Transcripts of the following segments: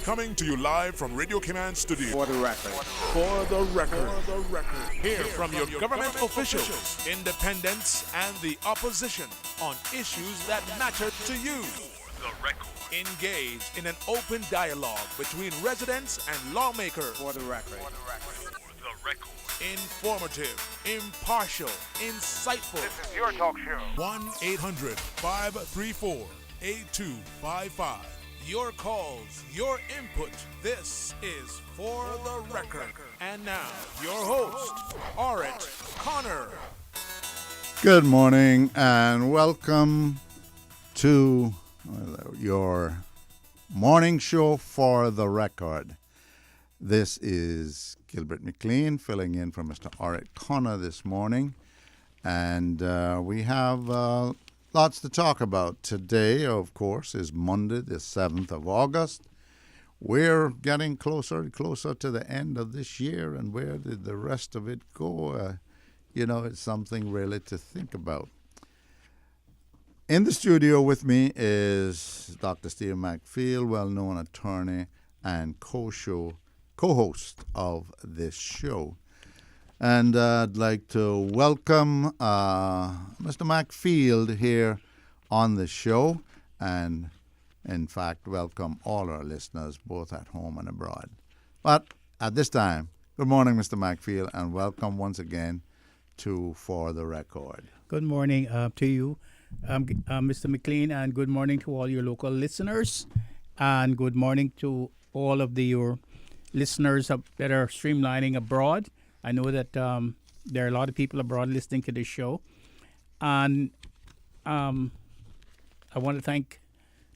Coming to you live from Radio Cayman Studio. For the record. For the record. Hear from your government officials, independents, and the opposition on issues that matter to you. The record. Engage in an open dialogue between residents and lawmakers. For the record. The record. Informative, impartial, insightful. This is your talk show. 1-800-534-8255. Your calls, your input. This is For the Record. And now, your host, Orit Connor. Good morning and welcome to your morning show For the Record. This is Gilbert McLean filling in for Mr. Orit Connor this morning. And we have lots to talk about. Today, of course, is Monday, the 7th of August. We're getting closer and closer to the end of this year, and where did the rest of it go? It's something really to think about. In the studio with me is Dr. Stephen McField, well-known attorney and co-host of this show. And I'd like to welcome Mr. McField here on the show, and in fact, welcome all our listeners, both at home and abroad. But at this time, good morning, Mr. McField, and welcome once again to For the Record. Good morning to you, Mr. McLean, and good morning to all your local listeners, and good morning to all of your listeners that are streamlining abroad. I know that there are a lot of people abroad listening to this show, and I want to thank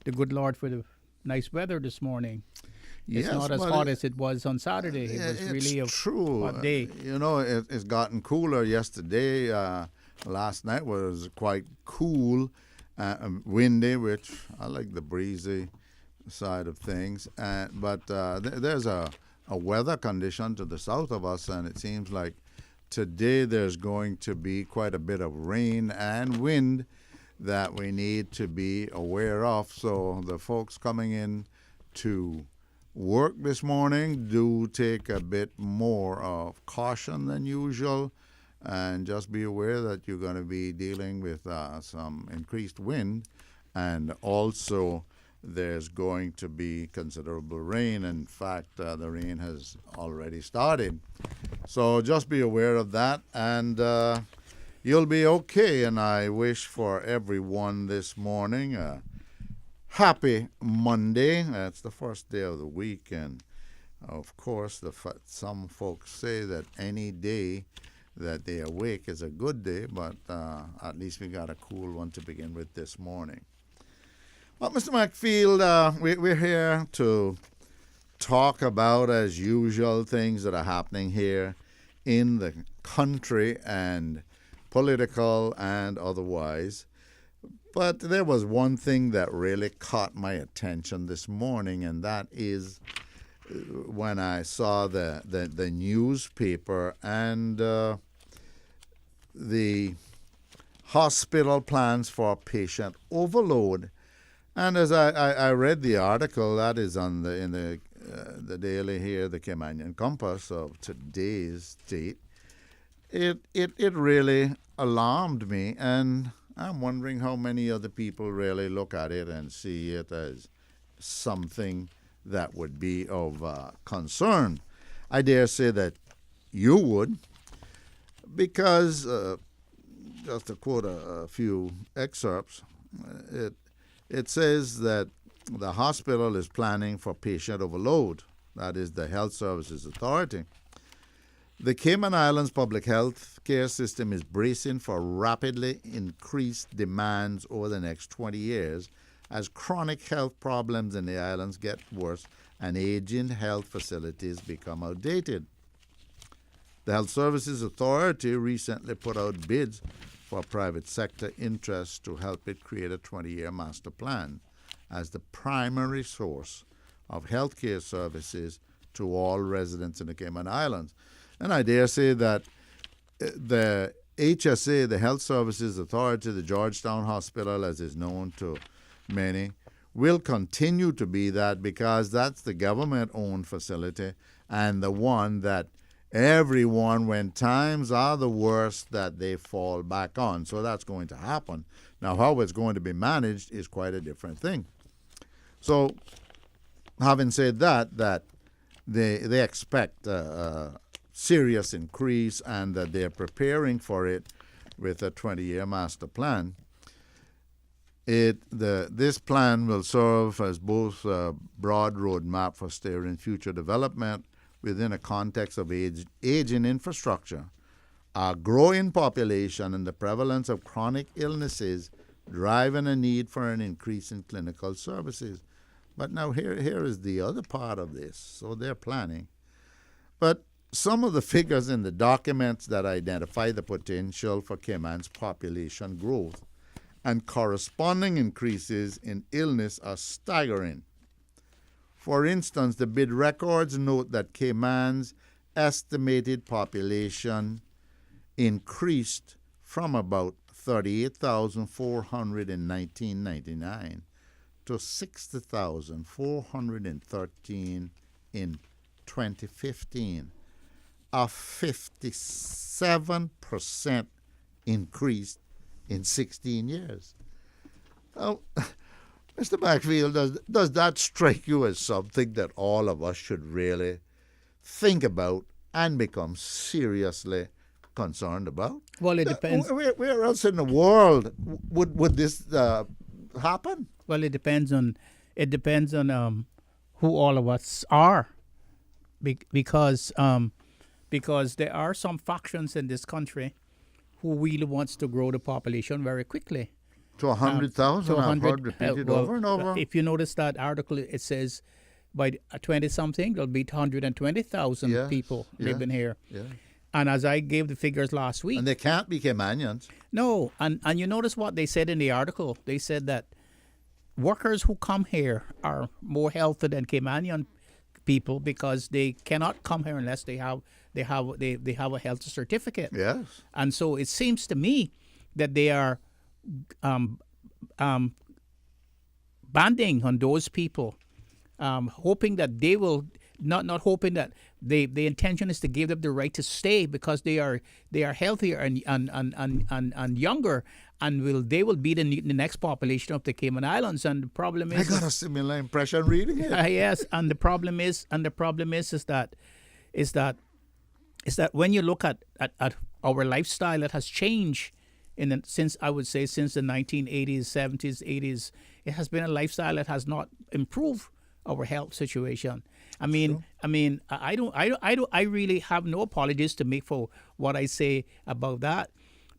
the good Lord for the nice weather this morning. It's not as hot as it was on Saturday. It was really a hot day. It's gotten cooler yesterday. Last night was quite cool, windy, which I like the breezy side of things. But there's a weather condition to the south of us, and it seems like today there's going to be quite a bit of rain and wind that we need to be aware of. So the folks coming in to work this morning do take a bit more of caution than usual, and just be aware that you're going to be dealing with some increased wind, and also there's going to be considerable rain. In fact, the rain has already started. So just be aware of that, and you'll be okay. And I wish for everyone this morning a happy Monday. It's the first day of the week, and of course, some folks say that any day that they awake is a good day, but at least we got a cool one to begin with this morning. Well, Mr. McField, we're here to talk about, as usual, things that are happening here in the country, and political and otherwise. But there was one thing that really caught my attention this morning, and that is when I saw the newspaper and the hospital plans for patient overload. And as I read the article that is in the daily here, the Cayman Compass of today's date, it really alarmed me, and I'm wondering how many other people really look at it and see it as something that would be of concern. I dare say that you would, because just to quote a few excerpts, it says that the hospital is planning for patient overload. That is the Health Services Authority. The Cayman Islands public health care system is bracing for rapidly increased demands over the next 20 years as chronic health problems in the islands get worse and aging health facilities become outdated. The Health Services Authority recently put out bids for private sector interests to help it create a 20-year master plan as the primary source of healthcare services to all residents in the Cayman Islands. And I dare say that the HSA, the Health Services Authority, the Georgetown Hospital, as is known to many, will continue to be that because that's the government-owned facility and the one that everyone, when times are the worst, that they fall back on. So that's going to happen. Now, how it's going to be managed is quite a different thing. So, having said that they expect a serious increase and that they're preparing for it with a 20-year master plan. This plan will serve as both a broad roadmap for steering future development within a context of aging infrastructure, a growing population, and the prevalence of chronic illnesses driving a need for an increase in clinical services. But now here is the other part of this. So they're planning. But some of the figures in the documents that identify the potential for Cayman's population growth and corresponding increases in illness are staggering. For instance, the bid records note that Cayman's estimated population increased from about 38,400 in 1999 to 60,413 in 2015, a 57% increase in 16 years. Now, Mr. Macfield, does that strike you as something that all of us should really think about and become seriously concerned about? Well, it depends. Where else in the world would this happen? Well, it depends on who all of us are, because there are some factions in this country who really wants to grow the population very quickly. To 100,000, I've heard repeated over and over. If you notice that article, it says by 20-something, there'll be 120,000 people living here. Yeah. And as I gave the figures last week. And they can't be Caymanians. No, and you notice what they said in the article. They said that workers who come here are more healthy than Caymanian people because they cannot come here unless they have a health certificate. Yes. And so it seems to me that they are banding on those people, hoping that they will not hoping that the intention is to give them the right to stay because they are healthier and younger, and they will be the next population of the Cayman Islands. And the problem is, I got a similar impression reading it. Yes, and the problem is that when you look at our lifestyle, it has changed since the 1980s, 70s, 80s. It has been a lifestyle that has not improved our health situation. I mean, I really have no apologies to make for what I say about that,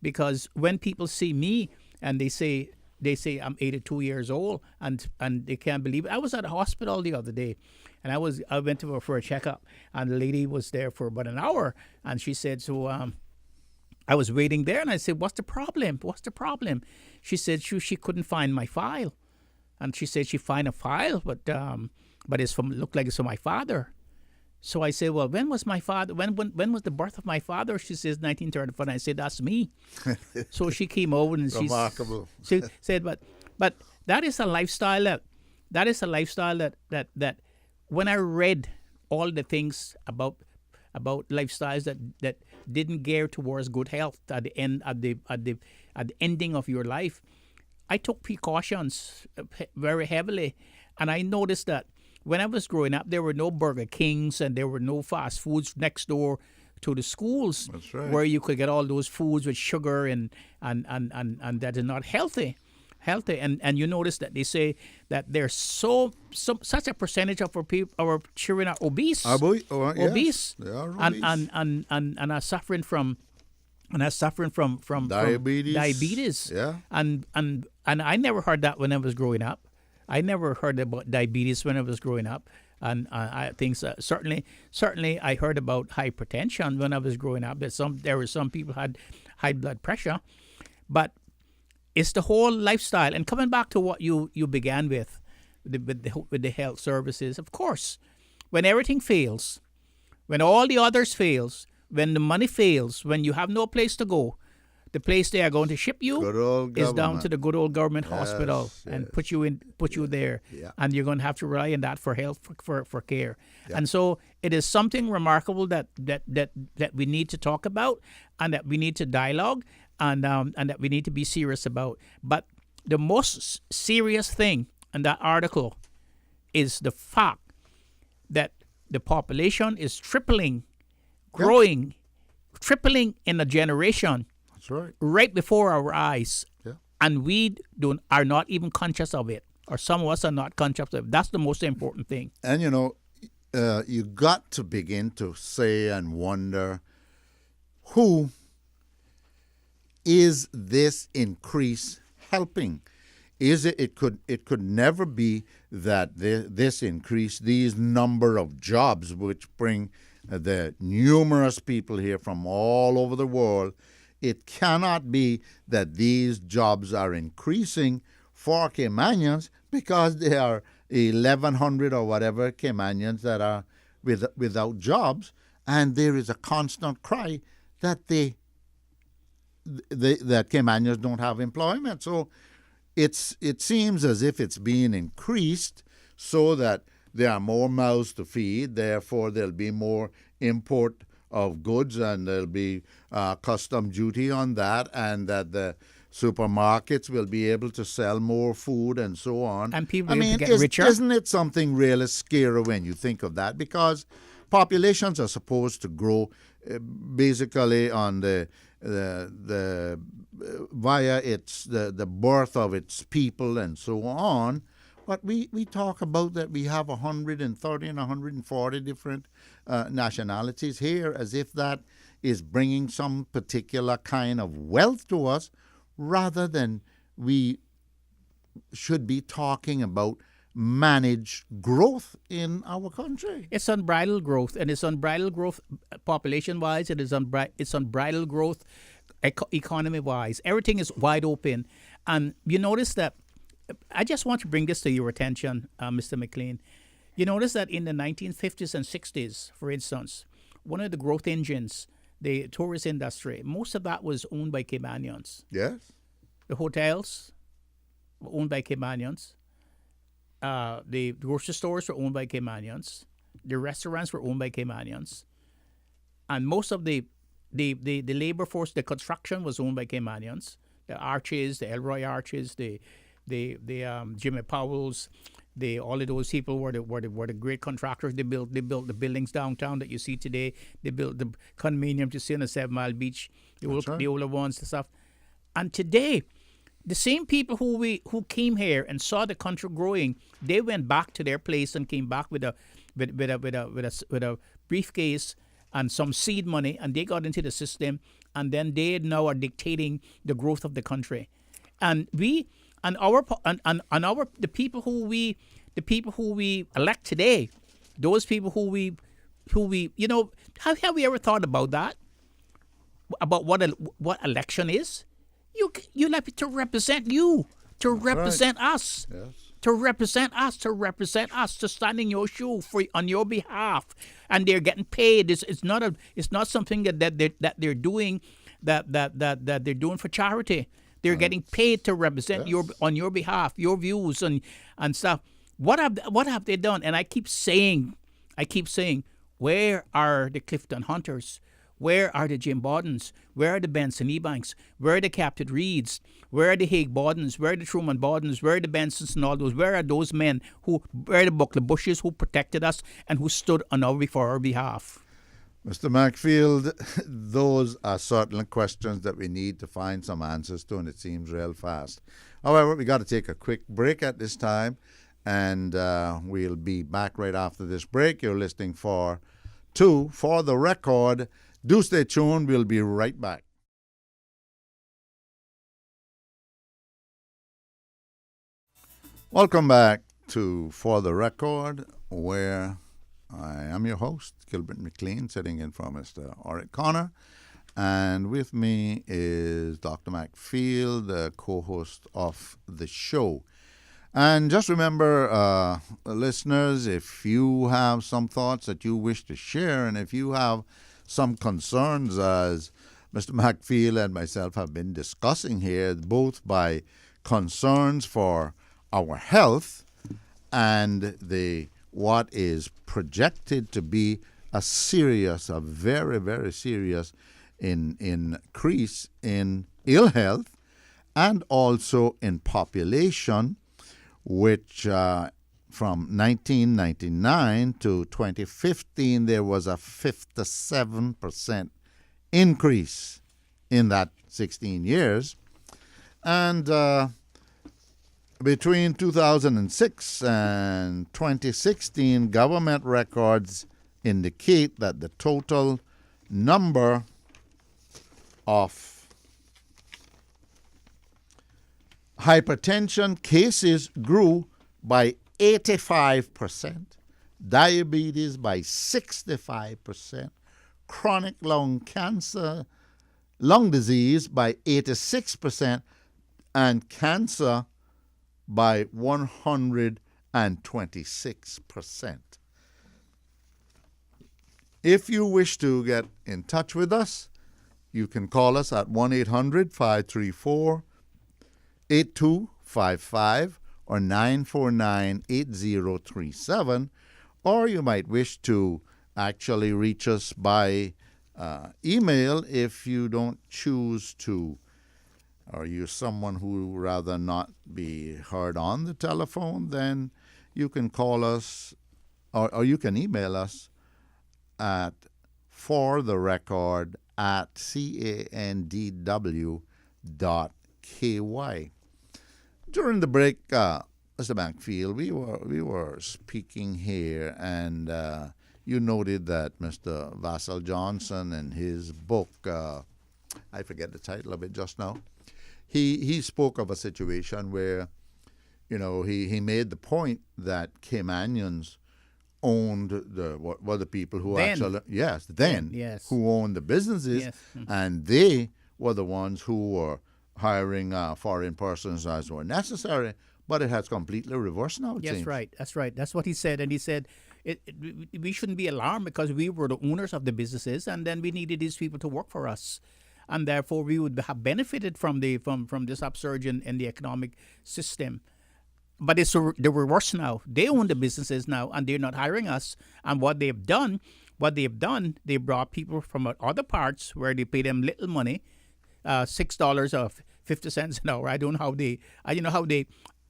because when people see me and they say I'm 82 years old and they can't believe it. I was at a hospital the other day, and I went for a checkup, and the lady was there for about an hour, and she said, I was waiting there, and I said, what's the problem? She said she couldn't find my file, and she said she found a file, but it's looked like it's from my father. So I said, well, when was my father? When was the birth of my father? She says 1934. And I said, that's me. So she came over and she said, but that is a lifestyle that when I read all the things about lifestyles that didn't gear towards good health at the ending of your life, I took precautions very heavily, and I noticed that when I was growing up, there were no Burger Kings and there were no fast foods next door to the schools. That's right. Where you could get all those foods with sugar and that is not healthy. And you notice that they say that there's such a percentage of our children are obese. Obese. They are obese. And are suffering from diabetes. Yeah. And I never heard that when I was growing up. I never heard about diabetes when I was growing up, and I think certainly I heard about hypertension when I was growing up. There were some people had high blood pressure, but it's the whole lifestyle. And coming back to what you began with the health services, of course, when everything fails, when all the others fails, when the money fails, when you have no place to go, the place they are going to ship you Good old is down government. to the good old government hospital and put you there, Yeah. and you're going to have to rely on that for health for care. Yeah. And so it is something remarkable that we need to talk about, and that we need to dialogue, and that we need to be serious about. But the most serious thing in that article is the fact that the population is growing, tripling in a generation That's right. right before our eyes, Yeah. and we are not even conscious of it, or some of us are not conscious of it. That's the most important thing. And you got to begin to say and wonder, who is this increase helping? Is it? It could never be that this increase, these number of jobs, which bring the numerous people here from all over the world. It cannot be that these jobs are increasing for Caymanians because there are 1,100 or whatever Caymanians that are without jobs, and there is a constant cry that that Caymanians don't have employment. So it seems as if it's being increased so that there are more mouths to feed, therefore there'll be more import of goods, and there'll be custom duty on that, and that the supermarkets will be able to sell more food and so on. And people will be able to get richer. Isn't it something really scary when you think of that? Because populations are supposed to grow basically on via the birth of its people and so on. But we talk about that we have 130 and 140 different nationalities here, as if that is bringing some particular kind of wealth to us, rather than we should be talking about managed growth in our country. It's unbridled growth, and it's unbridled growth population-wise. It's unbridled growth economy-wise. Everything is wide open. And you notice that, I just want to bring this to your attention, Mr. McLean. You notice that in the 1950s and 60s, for instance, one of the growth engines, the tourist industry, most of that was owned by Caymanians. Yes. The hotels were owned by Caymanians. The grocery stores were owned by Caymanians. The restaurants were owned by Caymanians. And most of the labor force, the construction was owned by Caymanians. The Arches, the Elroy Arches, the Jimmy Powell's, all of those people were the great contractors. They built the buildings downtown that you see today. They built the condominiums you see on the 7 Mile Beach, the older ones, the stuff. And today, the same people who came here and saw the country growing, they went back to their place and came back with a briefcase and some seed money, and they got into the system, and then they now are dictating the growth of the country. And the people who we elect today, those people who we have we ever thought about that? About what election is? You have to represent you, to represent us. Yes. To represent us, to stand in your shoe on your behalf, and they're getting paid. It's not something that they're doing that they're doing for charity. They're getting paid to represent on your behalf, your views and stuff. What have they done? And I keep saying, where are the Clifton Hunters? Where are the Jim Bawdens? Where are the Benson Ebanks? Where are the Captain Reeds? Where are the Haig Bawdens? Where are the Truman Bawdens? Where are the Bensons and all those? Where are those men where are the Buckler Bushes who protected us and who stood for our behalf? Mr. Macfield, those are certainly questions that we need to find some answers to, and it seems real fast. However, we got to take a quick break at this time, and we'll be back right after this break. You're listening for the record. Do stay tuned. We'll be right back. Welcome back to For the Record, where I am your host, Gilbert McLean, sitting in for Mr. Oric Connor. And with me is Dr. Macfield, the co-host of the show. And just remember, listeners, if you have some thoughts that you wish to share, and if you have some concerns as Mr. McFeel and myself have been discussing here, both by concerns for our health and what is projected to be a very, very serious increase in ill health, and also in population, which from 1999 to 2015, there was a 57% increase in that 16 years. And between 2006 and 2016, government records indicate that the total number of hypertension cases grew by 85%, diabetes by 65%, chronic lung disease by 86%, and cancer by 126%. If you wish to get in touch with us, you can call us at 1-800-534-8255 or 949-8037, or you might wish to actually reach us by email if you don't choose to, or you're someone who would rather not be heard on the telephone. Then you can call us, or you can email us at fortherecord@candw.ky. During the break, Mr. Bankfield, we were speaking here, and you noted that Mr. Vassal Johnson, in his book, I forget the title of it just now, he spoke of a situation where, he made the point that Caymanians owned the people who then. actually Yes. who owned the businesses, Yes. and they were the ones who were hiring foreign persons as were necessary. But it has completely reversed now, it Yes, seems. right. That's right. That's what he said. And he said we shouldn't be alarmed because we were the owners of the businesses, and then we needed these people to work for us. And therefore, we would have benefited from this upsurge in the economic system. But it's the reverse now. They own the businesses now, and they're not hiring us. And what they've done, they brought people from other parts where they pay them little money, $6 or 50 cents an hour. I don't know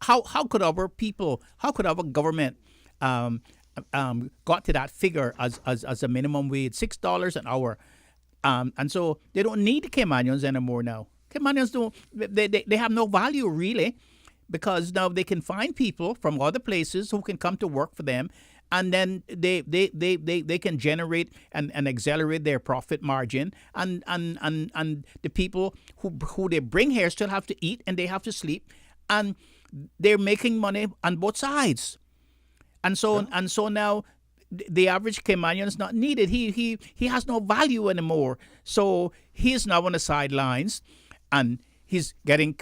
how could our people, how could our government got to that figure as a minimum wage, $6 an hour, and so they don't need the Caymanians anymore now. Caymanians they have no value really, because now they can find people from other places who can come to work for them, and then they can generate and accelerate their profit margin, and the people who they bring here still have to eat and they have to sleep, and they're making money on both sides. And so now the average Caymanian is not needed. He has no value anymore. So he is now on the sidelines, and he's getting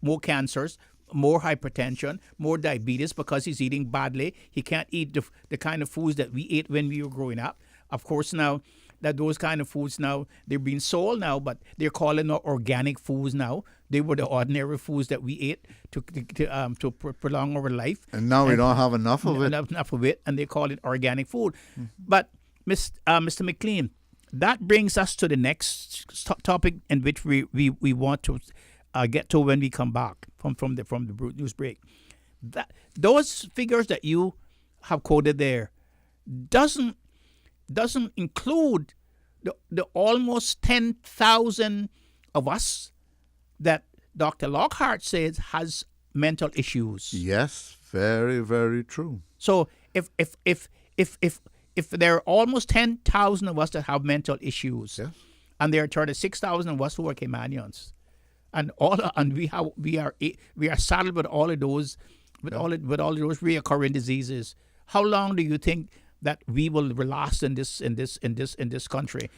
more cancers, more hypertension, more diabetes because he's eating badly. He can't eat the kind of foods that we ate when we were growing up. Of course, now that those kind of foods now, they're being sold now, but they're calling them organic foods now. They were the ordinary foods that we ate to prolong our life. And now we don't have enough of it. Enough of it, and they call it organic food. Mm-hmm. But Mr. McLean, that brings us to the next topic in which we want to get to when we come back from the news break. Those figures that you have quoted there doesn't include the almost 10,000 of us that Dr. Lockhart says has mental issues. Yes, very, very true. So if there are almost 10,000 of us that have mental issues, yes, and there are 36,000 of us who are Caymanians, and we are saddled with all of those all of those reoccurring diseases, how long do you think that we will last in this country?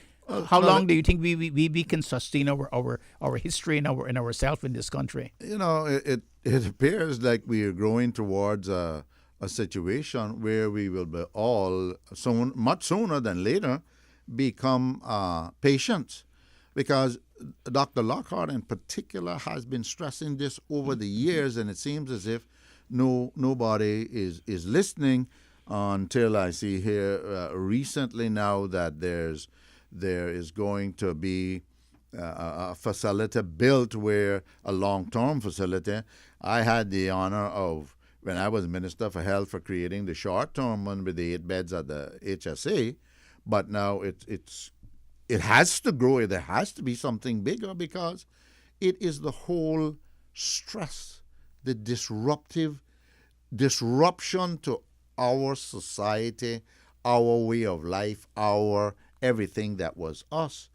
How long do you think we can sustain our history and ourselves in this country? It appears like we are growing towards a situation where we will be all much sooner than later become patients, because Dr. Lockhart in particular has been stressing this over the years, and it seems as if nobody is listening until I see here recently now that there is going to be a facility built where a long-term facility. I had the honor of, when I was Minister for Health, for creating the short-term one with the 8 beds at the HSA, but now it has to grow. There has to be something bigger because it is the whole stress, the disruption to our society, our way of life, our everything that was us.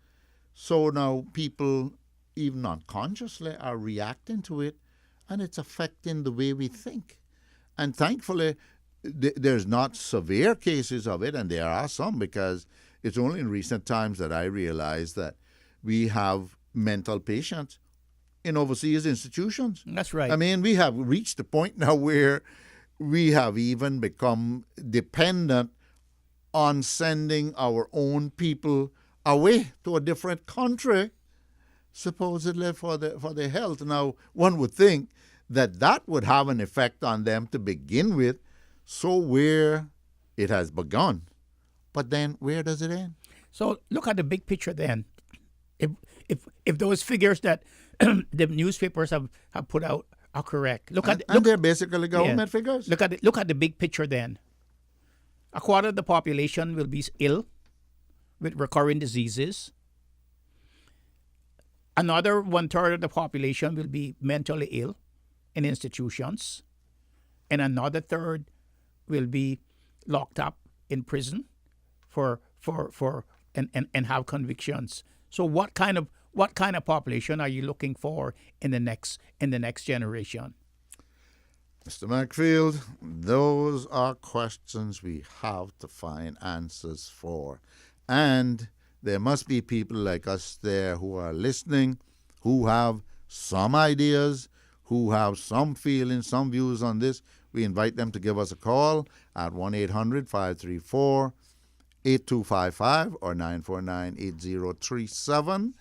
So now people, even unconsciously, are reacting to it, and it's affecting the way we think. And thankfully, there's not severe cases of it, and there are some, because it's only in recent times that I realized that we have mental patients in overseas institutions. That's right. I mean, we have reached the point now where we have even become dependent on sending our own people away to a different country, supposedly for their health. Now, one would think that would have an effect on them to begin with, so where it has begun. But then where does it end? So look at the big picture then. If those figures that the newspapers have put out are correct, and they're basically government figures. Look at the big picture then. A quarter of the population will be ill with recurring diseases. Another 1/3 of the population will be mentally ill in institutions, and another third will be locked up in prison and have convictions. So what kind of population are you looking for in the next generation? Mr. McField, those are questions we have to find answers for. And there must be people like us there who are listening, who have some ideas, who have some feelings, some views on this. We invite them to give us a call at 1-800-534-8255 or 949-8037.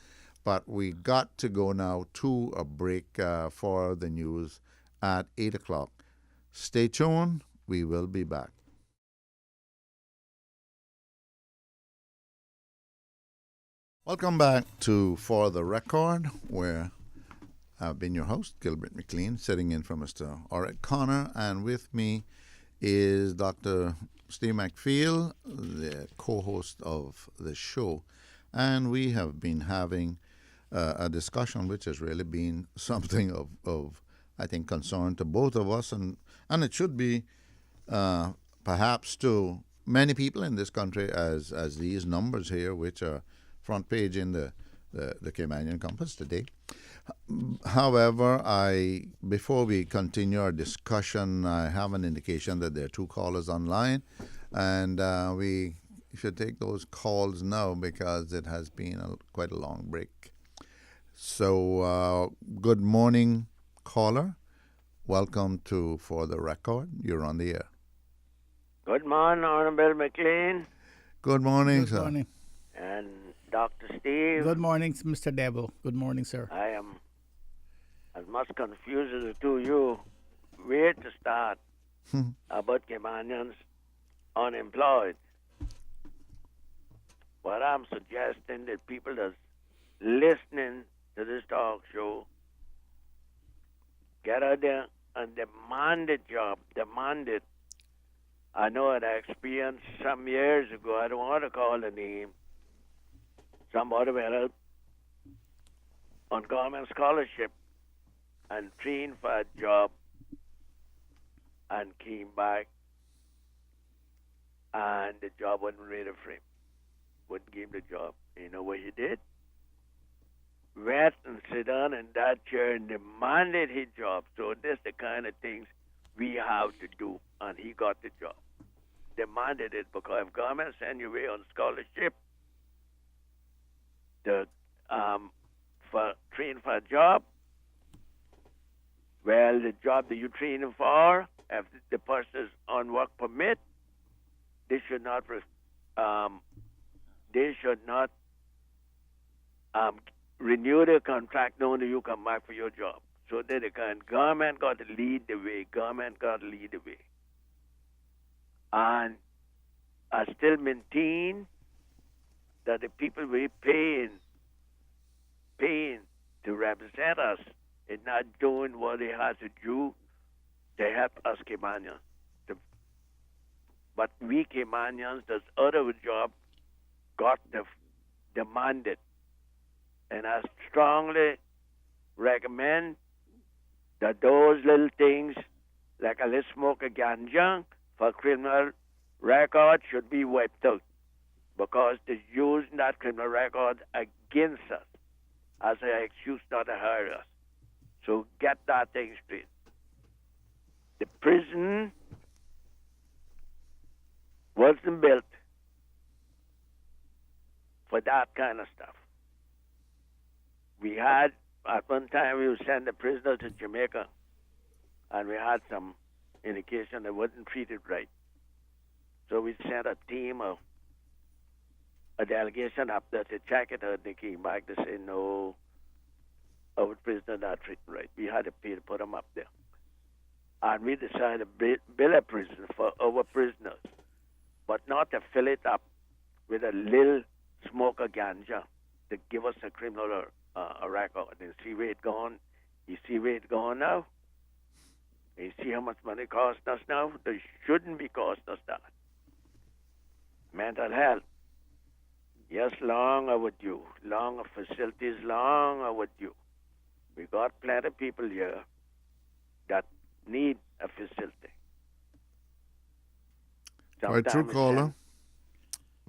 But we got to go now to a break for the news at 8 o'clock. Stay tuned. We will be back. Welcome back to For the Record, where I've been your host, Gilbert McLean, sitting in for Mr. Orrick Connor, and with me is Dr. Steve McField, the co-host of the show. And we have been having a discussion which has really been something of I think, concern to both of us, and it should be perhaps to many people in this country as these numbers here, which are front page in the Cayman Compass today. However, before we continue our discussion, I have an indication that there are 2 callers online, and we should take those calls now because it has been quite a long break. So, good morning, caller. Welcome to For the Record. You're on the air. Good morning, Honorable McLean. Good morning, sir. Good morning. And Dr. Steve. Good morning, Mr. Devil. Good morning, sir. I am as much confused as the two of you. Where to start about Caymanians unemployed? What I'm suggesting that people that's listening to this talk show get out there and demand a job. Demand it. I know it. I experienced some years ago. I don't want to call the name. Somebody went out on government scholarship and trained for a job and came back and the job wasn't ready for him. Wouldn't give him the job. You know what he did? Went and sit down in that chair and demanded his job. So this the kind of things we have to do. And he got the job. Demanded it because if government send you away on scholarship to for train for a job, well, the job that you training for, if the person is on work permit, they should not renew their contract knowing that you come back for your job. So that the government got to lead the way. Government got to lead the way. And I still maintain that the people we paying to represent us is not doing what they have to do to help us Caymanians. But we Caymanians, there's other job got demanded. And I strongly recommend that those little things, like a little smoke a ganja for criminal record, should be wiped out. Because they're using that criminal record against us as an excuse not to hire us. So get that thing straight. The prison wasn't built for that kind of stuff. We had, at one time, we would send a prisoner to Jamaica, and we had some indication they wasn't treated right. So we sent a team of a delegation up there to check it out, and they came back to say, no, our prisoner not treated right. We had to pay to put them up there. And we decided to build a prison for our prisoners, but not to fill it up with a little smoke of ganja to give us a criminal record. And see where it gone. You see where it gone now? You see how much money it costs us now? They shouldn't be costing us that. Mental health. Yes, long overdue. Long facilities, long overdue. We got plenty of people here that need a facility. Quite true, caller.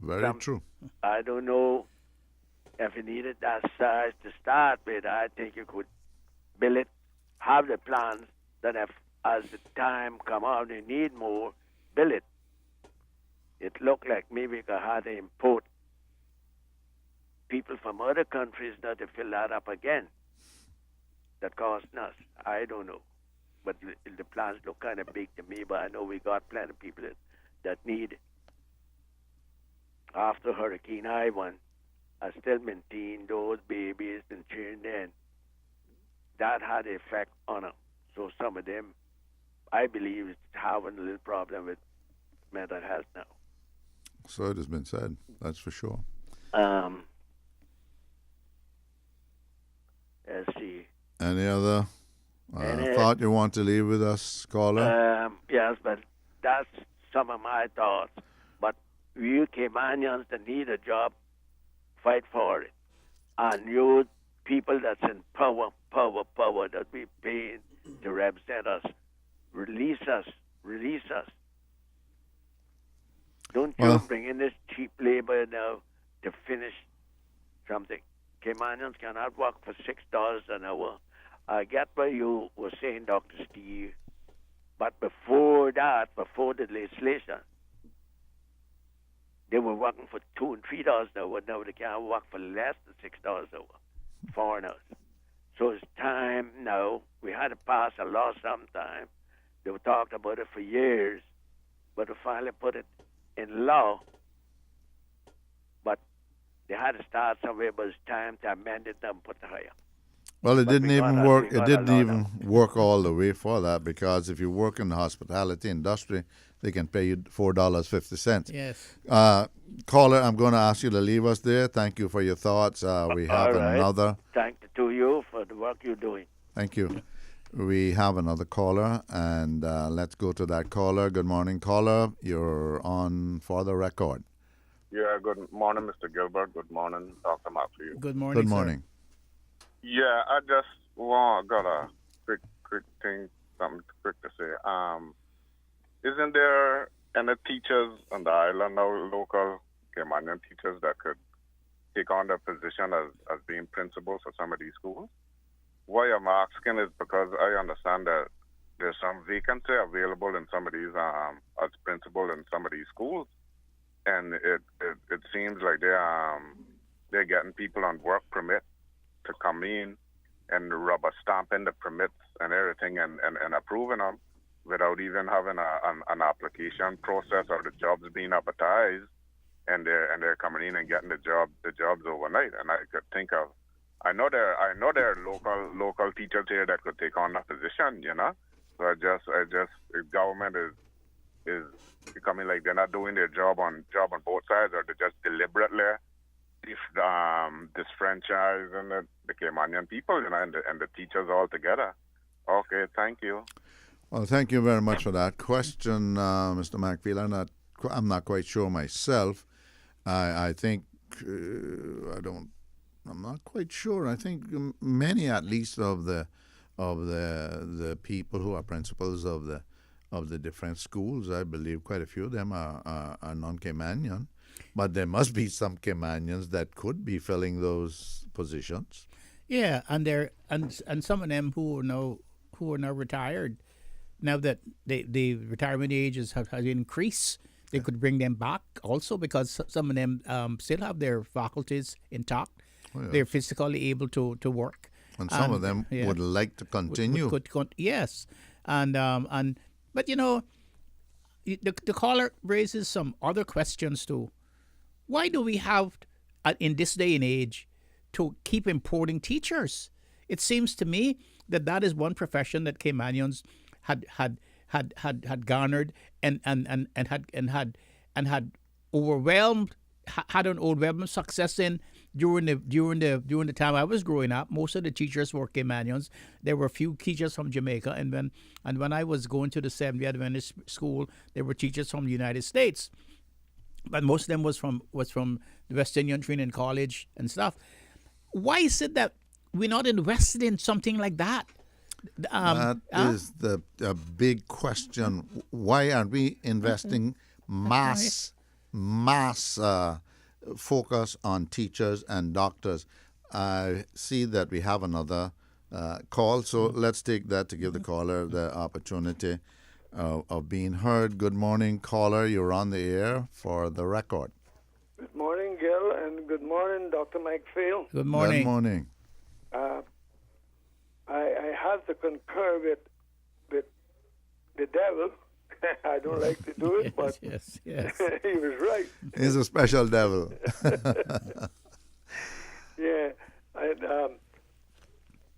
Very true. I don't know if you needed that size to start with. I think you could build it, have the plans, that if as the time come out you need more, build it. It looked like maybe we could have to import people from other countries now to fill that up again. That cost us. I don't know. But the plans look kind of big to me, but I know we got plenty of people that need it. After Hurricane Ivan, I still maintain those babies and children, that had an effect on them. So some of them, I believe, is having a little problem with mental health now. So it has been said, that's for sure. Let's see. Any other thought you want to leave with us, caller? Yes, but that's some of my thoughts. But you Caymanians that need a job, fight for it. And you people that's in power, that we pay to represent us, release us. Don't you bring in this cheap labor now to finish something. Caymanians cannot work for $6 an hour. I get what you were saying, Dr. Steve, but before the legislation, they were working for $2 and $3 an hour. Now they can't work for less than $6 an hour, foreigners. So it's time now. We had to pass a law sometime. They were talking about it for years, but we finally put it in law. But they had to start somewhere, but it's time to amend it and put it higher. Well, it didn't even work. It didn't even work all the way for that, because if you work in the hospitality industry, they can pay you $4.50. Yes. Caller, I'm going to ask you to leave us there. Thank you for your thoughts. We have another. Thank you to you for the work you're doing. Thank you. We have another caller, and let's go to that caller. Good morning, caller. You're on for the record. Yeah, good morning, Mr. Gilbert. Good morning, Dr. Matthew. Good morning, Good morning. sir. Yeah, I just got a quick thing, something quick to say. Isn't there any teachers on the island now, local Caymanian teachers, that could take on the position as being principals for some of these schools? Why I'm asking is because I understand that there's some vacancy available in some of these as principal in some of these schools, and it seems like they're getting people on work permit to come in and rubber stamping the permits and everything and approving them without even having an application process or the jobs being advertised. and they're coming in and getting the jobs overnight. And I could think of, I know there are local teachers here that could take on that position, you know. So I just if government is becoming like they're not doing their job on both sides, or they're just deliberately disfranchising the Caymanian people, you know, and the teachers all together. Okay, thank you. Well, thank you very much for that question, Mr. McFeel. I'm not quite sure myself. I think I'm not quite sure. I think many, at least, of the people who are principals of the different schools, I believe quite a few of them are non-Caymanian, but there must be some Caymanians that could be filling those positions. Yeah, and some of them who are now retired. Now that the retirement ages have increased, they could bring them back also, because some of them still have their faculties intact. Oh, yeah. They're physically able to work. And some of them would like to continue. Yes. But you know, the caller raises some other questions too. Why do we have, in this day and age, to keep importing teachers? It seems to me that is one profession that Caymanians had garnered and had overwhelmed, had an overwhelming success in during the time I was growing up. Most of the teachers were Caymanians. There were a few teachers from Jamaica, and when I was going to the Seventh-day Adventist school, there were teachers from the United States, but most of them was from the West Indian Training College and stuff. Why is it that we're not invested in something like that? That is the big question. Why aren't we investing mass focus on teachers and doctors? I see that we have another call, so let's take that to give the caller the opportunity of being heard. Good morning, caller. You're on the air for the record. Good morning, Gil, and good morning, Dr. Mike Field. Good morning. Good morning. I have to concur with the devil. I don't like to do it, but yes. he was right. He's a special devil. Yeah, and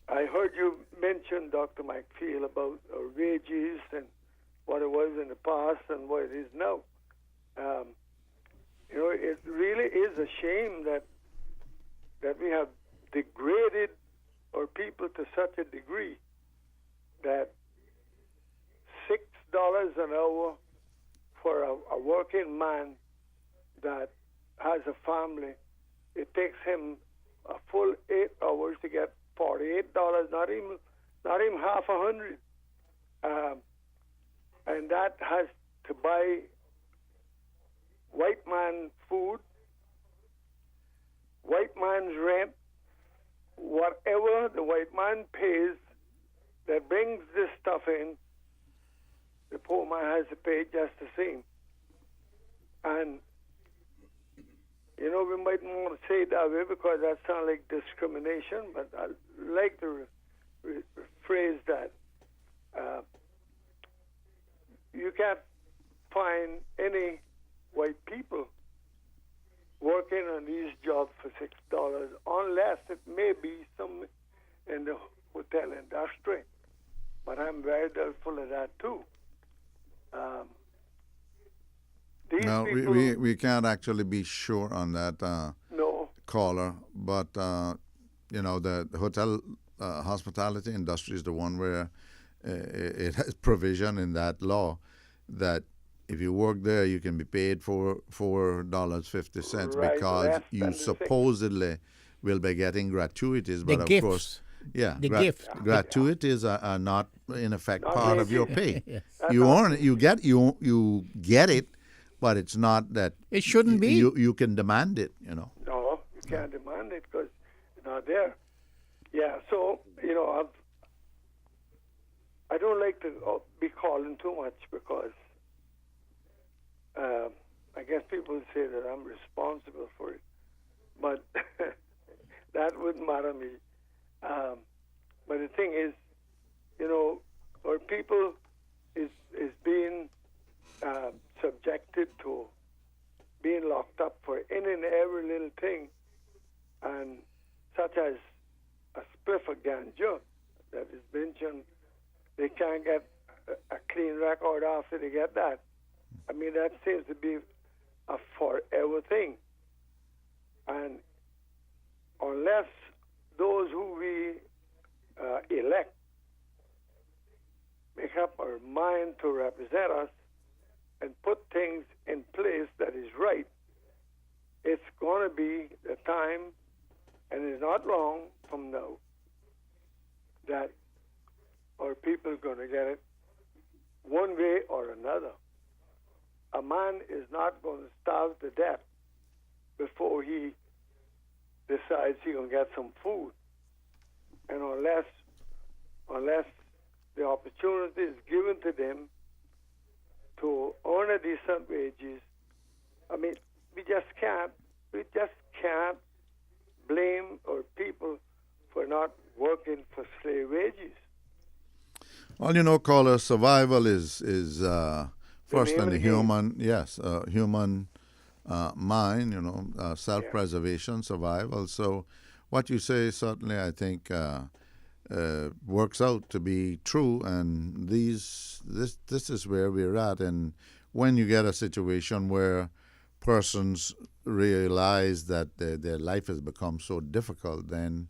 I heard you mention, Dr. Mike Field, about wages and what it was in the past and what it is now. You know, it really is a shame that we have degraded our people to such a degree that $6 an hour for a working man that has a family, it takes him a full 8 hours to get $48, not even half $100, and that has to buy white man food, white man's rent, whatever the white man pays that brings this stuff in, the poor man has to pay just the same. And, you know, we might not want to say it that way because that sounds like discrimination, but I like to rephrase that. You can't find any white people working on these jobs for $6 unless it may be some in the hotel industry. But I'm very doubtful of that too. No, we can't actually be sure on that, no. caller. But, you know, the hotel hospitality industry is the one where it has provision in that law that if you work there, you can be paid for $4.50 right, because you supposedly will be getting gratuities. The but of gifts. course, yeah, The gift. gratuities are not in effect Not part of really. your pay. Yes. You earn it, you get it, but it's not that It shouldn't be. You can demand it. You know. No, you can't demand it because it's not there. Yeah, so, you know, I don't like to be calling too much because I guess people would say that I'm responsible for it. But that wouldn't matter me. But the thing is, you know, our people is being subjected to being locked up for any and every little thing, and such as a spliff of ganja that is mentioned, they can't get a clean record after they get that. I mean, that seems to be a forever thing. And unless those who we elect make up our mind to represent us and put things in place that is right, it's going to be the time, and it's not long from now, that our people are going to get it one way or another. A man is not going to starve to death before he decides he's going to get some food. And unless the opportunity is given to them to earn a decent wages, I mean, we just can't blame our people for not working for slave wages. Well, caller, survival is first in the human, human mind, self-preservation, survival. So what you say certainly, I think, works out to be true, and this is where we're at. And when you get a situation where persons realize that their life has become so difficult, then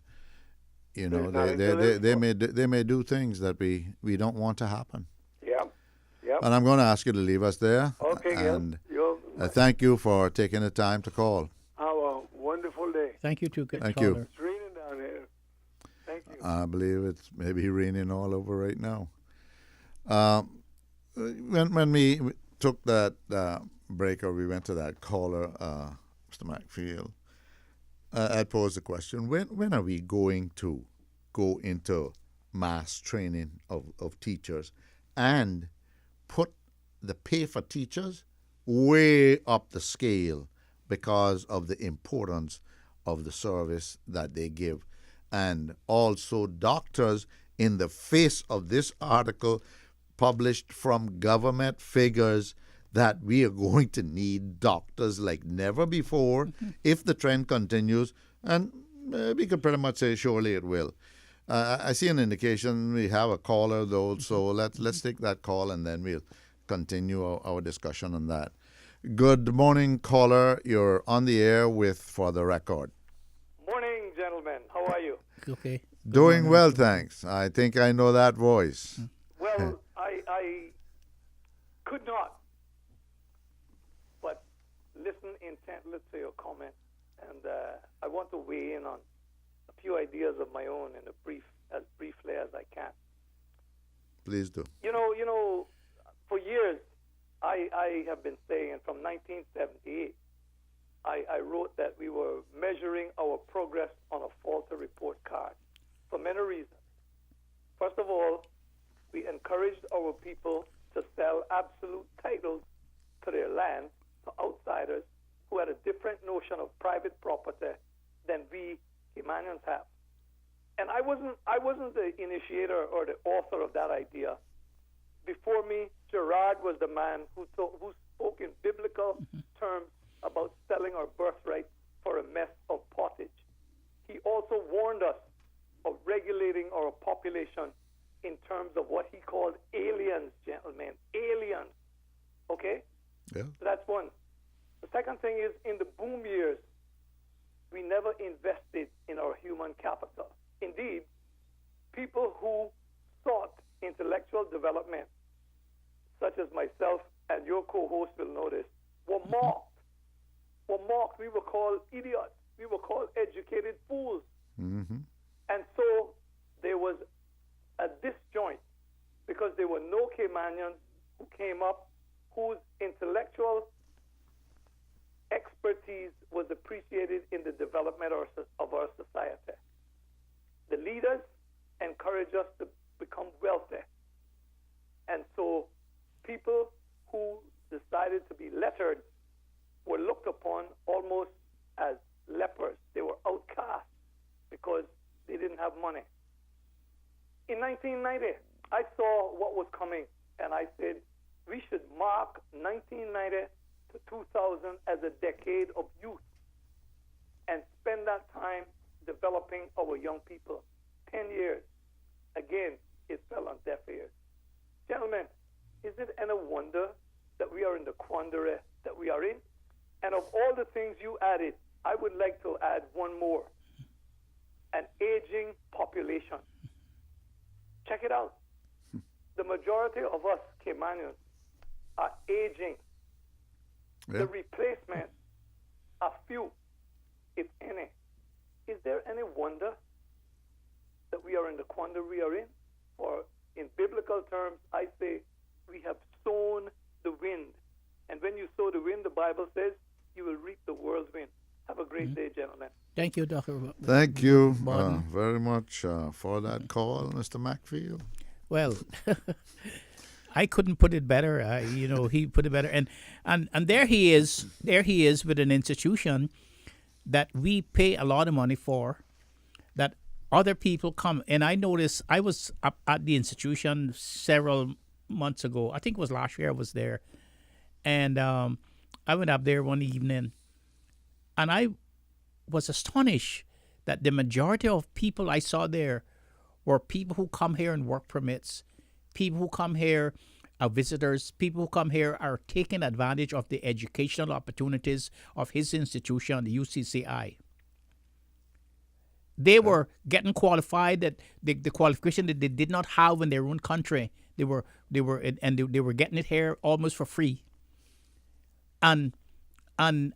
they may do things that we don't want to happen. Yeah. And I'm going to ask you to leave us there. Okay, and thank you for taking the time to call. Have a wonderful day. Thank you too, Thank caller. you. It's raining down here. Thank you. I believe it's maybe raining all over right now. When we took that break, or we went to that caller, Mr. McField, I posed the question: when are we going to go into mass training of teachers and put the pay for teachers way up the scale because of the importance of the service that they give? And also doctors, in the face of this article published from government figures, that we are going to need doctors like never before if the trend continues, and we could pretty much say surely it will. I see an indication we have a caller though, so let's take that call and then we'll continue our discussion on that. Good morning, caller. You're on the air with For the Record. Morning, gentlemen. How are you? Okay. Doing well, thanks. I think I know that voice. Well, I could not but listen intently to your comment, and I want to weigh in on a few ideas of my own in as briefly as I can. Please do. You know, for years I have been saying, and from 1978, I wrote that we were measuring our progress on a faulty report card for many reasons. First of all, we encouraged our people to sell absolute titles to their land to outsiders who had a different notion of private property than we Caymanians have. And I wasn't the initiator or the author of that idea. Before me, Gerard was the man who spoke in biblical terms about selling our birthright for a mess of pottage. He also warned us of regulating our population in terms of what he called aliens, gentlemen. Aliens. Okay? Yeah. So that's one. The second thing is, in the boom years, we never invested in our human capital. Indeed, people who sought intellectual development, such as myself and your co-host will notice, were mocked. We were called idiots. We were called educated fools. Mm-hmm. And so there was a disjoint, because there were no Caymanians who came up whose intellectual expertise was appreciated in the development of our society. The leaders encouraged us to become wealthy. And so people who decided to be lettered were looked upon almost as lepers. They were outcast because they didn't have money. In 1990, I saw what was coming, and I said, we should mark 1990 to to 2000 as a decade of youth and spend that time developing our young people. 10 years. Again, it fell on deaf ears. Gentlemen, is it any wonder that we are in the quandary that we are in? And of all the things you added, I would like to add one more. An aging population. Check it out. The majority of us Caymanians are aging. Yeah. The replacement are few, if any. Is there any wonder that we are in the quandary we are in? Or in biblical terms, I say we have sown the wind. And when you sow the wind, the Bible says you will reap the whirlwind. Have a great day, gentlemen. Thank you, Dr. Thank you Borden. very much for that call, Mr. Macfield. Well, I couldn't put it better. He put it better. And there he is. There he is with an institution that we pay a lot of money for, that other people come. And I noticed I was up at the institution several months ago. I think it was last year I was there. And I went up there one evening, and I was astonished that the majority of people I saw there were people who come here in work permits, people who come here are visitors, people who come here are taking advantage of the educational opportunities of his institution, the UCCI. They were getting qualified, that the qualification that they did not have in their own country. They were getting it here almost for free. And I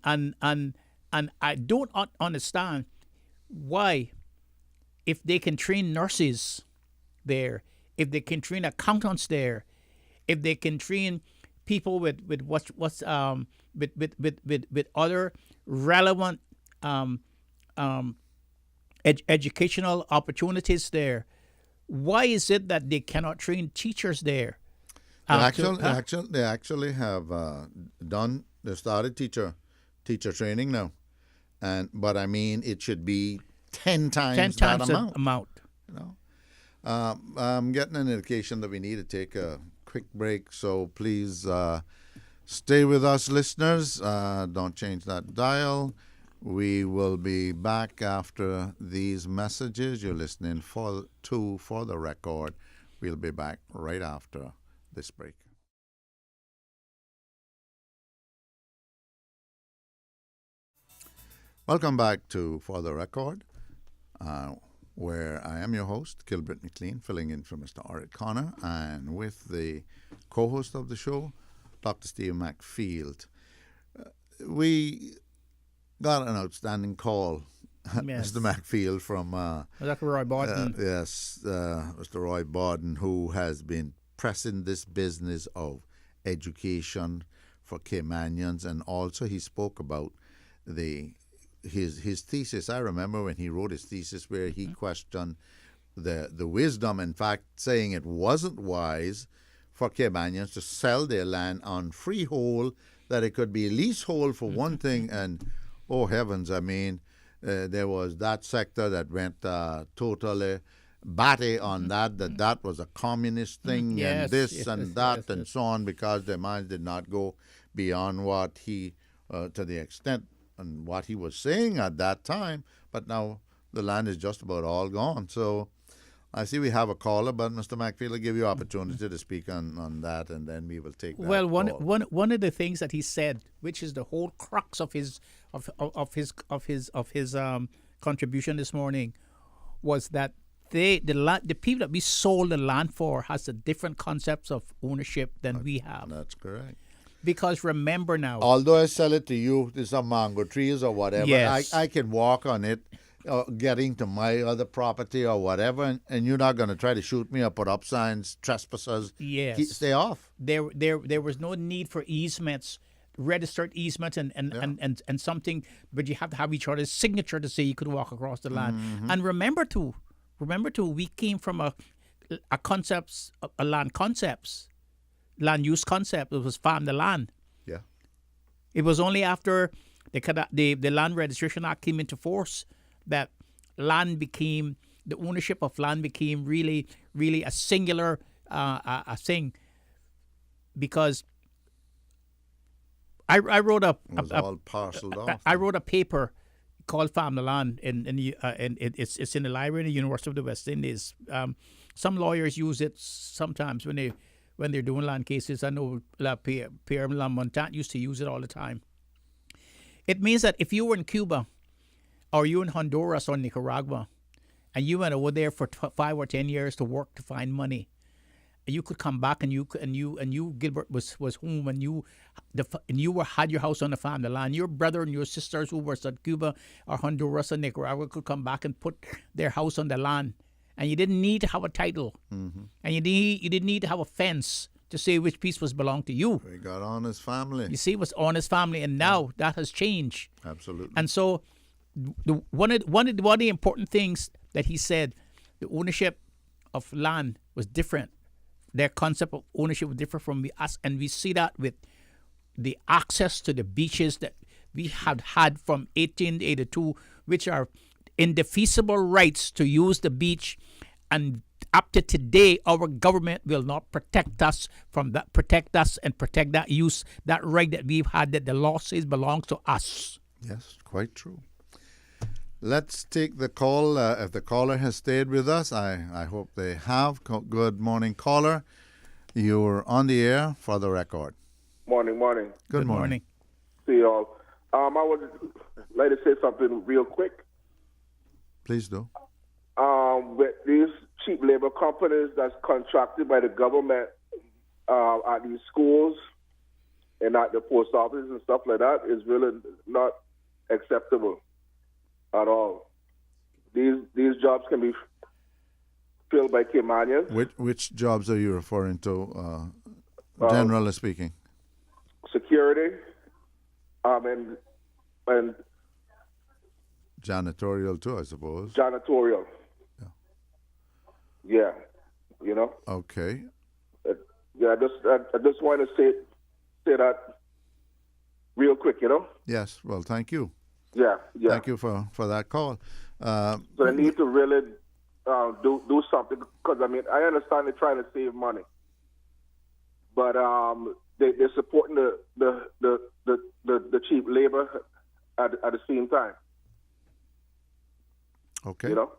don't understand why, if they can train nurses there, if they can train accountants there, if they can train people with other relevant educational opportunities there, why is it that they cannot train teachers there? They actually have done. They started teacher training now, but I mean it should be 10 times that amount. You know, I'm getting an indication that we need to take a quick break, so please stay with us, listeners. Don't change that dial. We will be back after these messages. You're listening for the record. We'll be back right after this break. Welcome back to For the Record, where I am your host, Gilbert McLean, filling in for Mr. Oric Connor, and with the co-host of the show, Dr. Steve Macfield. We got an outstanding call, Yes. Mr. Macfield, from Dr. Roy Borden. Mr. Roy Borden, who has been pressing this business of education for Caymanians, and also he spoke about his thesis. I remember when he wrote his thesis where he questioned the wisdom, in fact, saying it wasn't wise for Caymanians to sell their land on freehold, that it could be leasehold for one thing, and oh heavens, I mean, there was that sector that went totally batty on that was a communist thing, Yes, and this yes, and that yes, and yes. so on, because their minds did not go beyond what he, to the extent and what he was saying at that time. But now the land is just about all gone. So I see we have a caller, but Mr. Macfield, I'll give you opportunity to speak on that, and then we will take that Well, call. one of the things that he said, which is the whole crux of his contribution this morning, was that the people that we sold the land for has a different concepts of ownership than we have. That's correct. Because remember now, Although I sell it to you, there's some mango trees or whatever, Yes. I can walk on it, getting to my other property or whatever, and you're not going to try to shoot me or put up signs, trespassers. Yes. Stay off. there was no need for easements, registered easements, and something, but you have to have each other's signature to say you could walk across the land. Mm-hmm. And remember too, we came from a land use concept. It was farm the land. Yeah. It was only after the Land Registration Act came into force that the ownership of land became really, really a singular a thing. Because I wrote It was all parceled off. I wrote a paper called Farm the Land, and it's in the library in the University of the West Indies. Some lawyers use it sometimes when they're doing land cases. I know Pierre Lamontant used to use it all the time. It means that if you were in Cuba, or you in Honduras or Nicaragua, and you went over there for 5 or 10 years to work to find money, you could come back and you Gilbert was home, and you had your house on the farm, the land. Your brother and your sisters who were at Cuba or Honduras or Nicaragua could come back and put their house on the land, and you didn't need to have a title, and you didn't need to have a fence to say which piece was belonged to you. We got on his family. You see, it was on his family, and now that has changed. Absolutely. And so, one of the important things that he said, the ownership of land was different. Their concept of ownership was different from us, and we see that with the access to the beaches that we had from 1882, which are indefeasible rights to use the beach, and up to today, our government will not protect us from that, protect that use, that right that we've had, that the law says belongs to us. Yes, quite true. Let's take the call. If the caller has stayed with us, I hope they have. Good morning, caller. You're on the air for the record. Morning. Good morning. See y'all. I would like to say something real quick. Please do. With these cheap labor companies that's contracted by the government at these schools and at the post office and stuff like that is really not acceptable at all. These jobs can be filled by Caymanians. Which jobs are you referring to, generally speaking? Security, and janitorial too, I suppose. Janitorial. Yeah, you know. Okay. Yeah, I just want to say that real quick, you know. Yes. Well, thank you. Yeah. Thank you for that call. So they need to really do something, because I mean I understand they're trying to save money, but they're supporting the cheap labor at the same time. Okay. You know.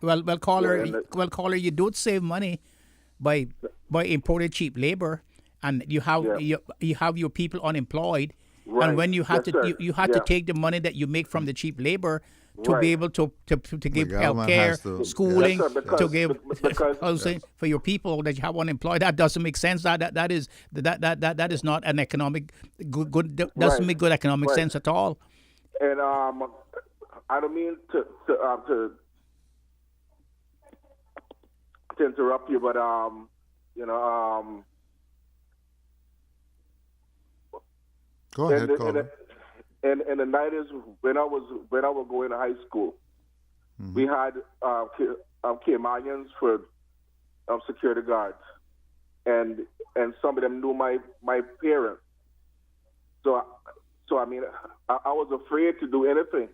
Well, caller, you don't save money by importing cheap labor, and you have your people unemployed. Right. And when you have you have to take the money that you make from the cheap labor to be able to give health care, schooling, to give housing for your people that you have unemployed. That doesn't make sense. That is not an economic good doesn't make good economic sense at all. And I don't mean to interrupt you, but you know, go ahead, caller. In the 90s, when I was going to high school, we had Caymanians for security guards, and some of them knew my parents. So I mean, I was afraid to do anything.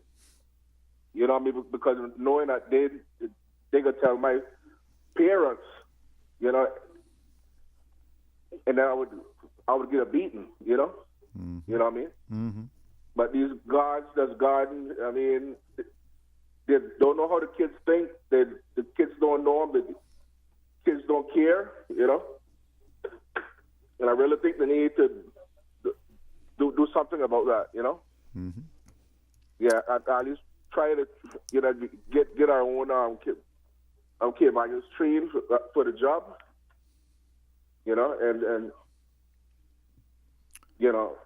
You know what I mean? Because knowing that they could tell my parents, you know, and then I would get a beating, you know. You know what I mean? Mm-hmm. But these guards that's guarding, I mean, they don't know how the kids think. The kids don't know them. The kids don't care, you know. And I really think they need to do something about that, you know. Mm-hmm. Yeah, at least try to, you know, get our own Caymanians trained for the job, you know, and you know.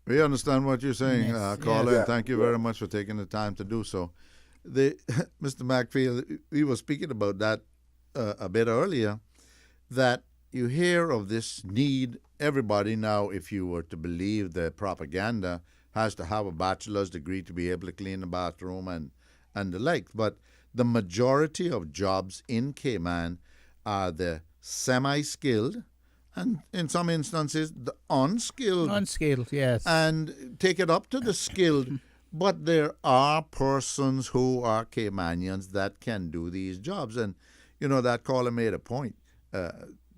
We understand what you're saying, caller, Yeah. and thank you very much for taking the time to do so. Mr. McField, we were speaking about that a bit earlier, that you hear of this need. Everybody now, if you were to believe the propaganda, has to have a bachelor's degree to be able to clean the bathroom and the like. But the majority of jobs in Cayman are the semi-skilled, and in some instances, the unskilled. Unskilled, yes. And take it up to the skilled. But there are persons who are Caymanians that can do these jobs. And, you know, that caller made a point.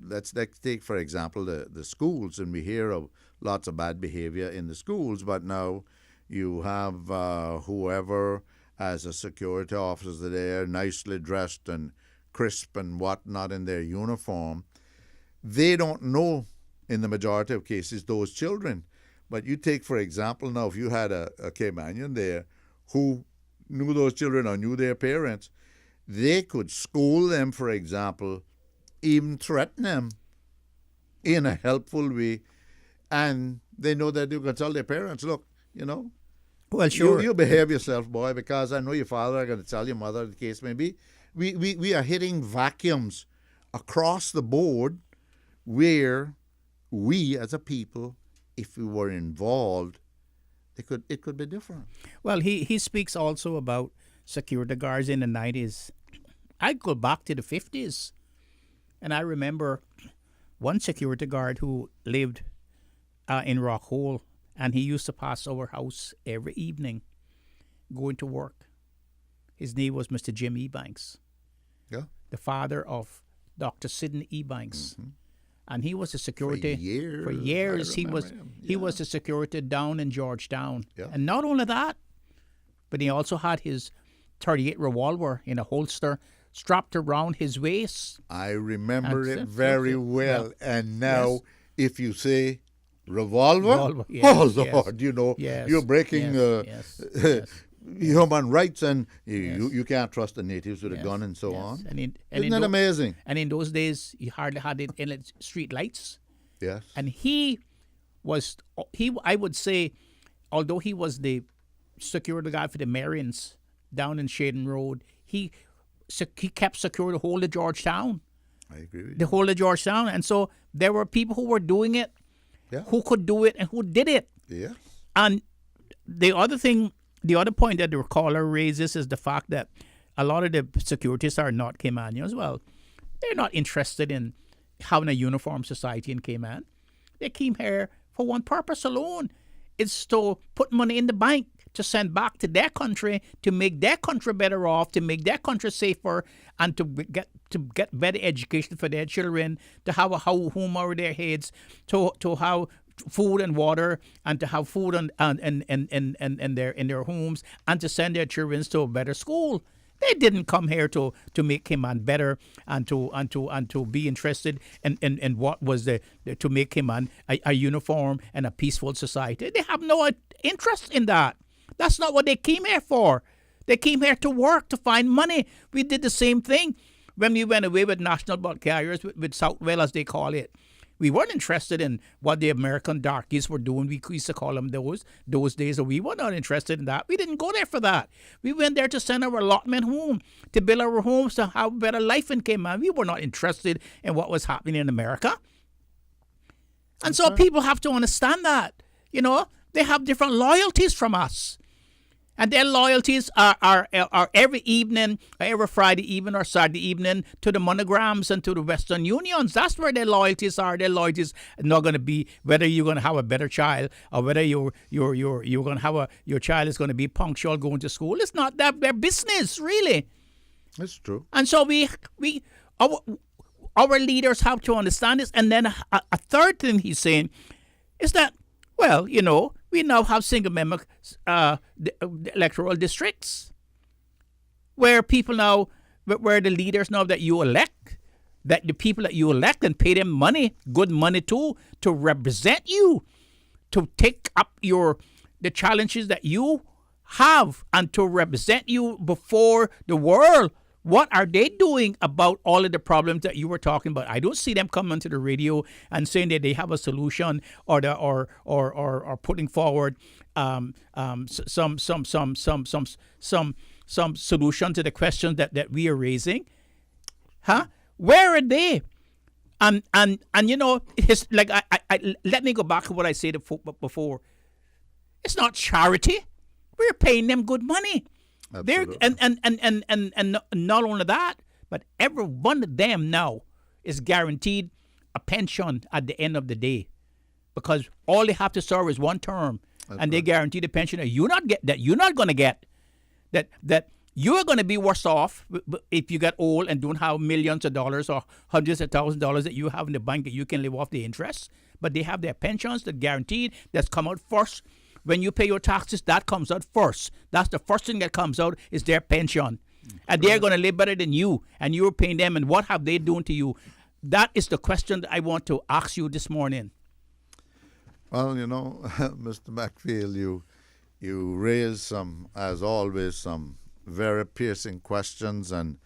Let's take, for example, the schools. And we hear of lots of bad behavior in the schools, but now you have whoever as a security officer there, nicely dressed and crisp and whatnot in their uniform. They don't know, in the majority of cases, those children. But you take, for example, now if you had a Caymanian there who knew those children or knew their parents, they could school them, for example, even threaten them in a helpful way. And they know that they can tell their parents, look, Well, sure. You behave yourself, boy, because I know your father are going to tell your mother, the case may be. We are hitting vacuums across the board where we as a people, if we were involved, it could be different. Well, he speaks also about security guards in the 90s. I go back to the 50s, and I remember one security guard who lived in Rock Hole, and he used to pass our house every evening going to work. His name was Mr. Jim Ebanks, the father of Dr. Sidney Ebanks. Mm-hmm. And he was a security for years. He was the security down in Georgetown. Yeah. And not only that, but he also had his .38 revolver in a holster strapped around his waist. I remember it very well. Yeah. And now, if you say revolver, yes, Lord, you're breaking human rights, and you can't trust the natives with a gun and so on. Isn't that amazing? And in those days, you hardly had it in street lights. Yes. And I would say, although he was the security guy for the Marians down in Shaden Road, he kept secure the whole of Georgetown. I agree with you. The whole of Georgetown. And so there were people who were doing it, who could do it, and who did it. Yeah. And the other point that the caller raises is the fact that a lot of the securities are not Caymanians. Well, they're not interested in having a uniform society in Cayman. They came here for one purpose alone. It's to put money in the bank to send back to their country, to make their country better off, to make their country safer, and to get better education for their children, to have a home over their heads, to have food and water, and to have food in their homes, and to send their children to a better school. They didn't come here to make Cayman better and to be interested in what was to make Cayman a uniform and a peaceful society. They have no interest in that. That's not what they came here for. They came here to work, to find money. We did the same thing when we went away with national bulk carriers, with Southwell, as they call it. We weren't interested in what the American darkies were doing. We used to call them those days. So we were not interested in that. We didn't go there for that. We went there to send our allotment home, to build our homes, to have a better life in Cayman. We were not interested in what was happening in America. And so people have to understand that. They have different loyalties from us. And their loyalties are every evening, every Friday evening or Saturday evening, to the MoneyGrams and to the Western Unions. That's where their loyalties are. Their loyalties are not going to be whether you're going to have a better child or whether you're going to have your child is going to be punctual going to school. It's not their business, really. That's true. And so our leaders have to understand this. And then a third thing he's saying is that, well, we now have single-member electoral districts where where the leaders now that you elect, that the people that you elect and pay them money, good money too, to represent you, to take up the challenges that you have and to represent you before the world. What are they doing about all of the problems that you were talking about? I don't see them coming to the radio and saying that they have a solution or putting forward some solution to the questions that we are raising. Where are they? And it's like I let me go back to what I said before. It's not charity. We're paying them good money. Absolutely. And not only that, but every one of them now is guaranteed a pension at the end of the day, because all they have to serve is one term, and they guarantee the pension that you're not going to get. That you're going to be worse off if you get old and don't have millions of dollars or hundreds of thousands of dollars that you have in the bank that you can live off the interest. but they have their pensions that guaranteed, that's come out first. When you pay your taxes, that comes out first. That's the first thing that comes out is their pension. And they're going to live better than you, and you're paying them, and what have they done to you? That is the question that I want to ask you this morning. Well, Mr. McPhail, you raise some, as always, some very piercing questions, and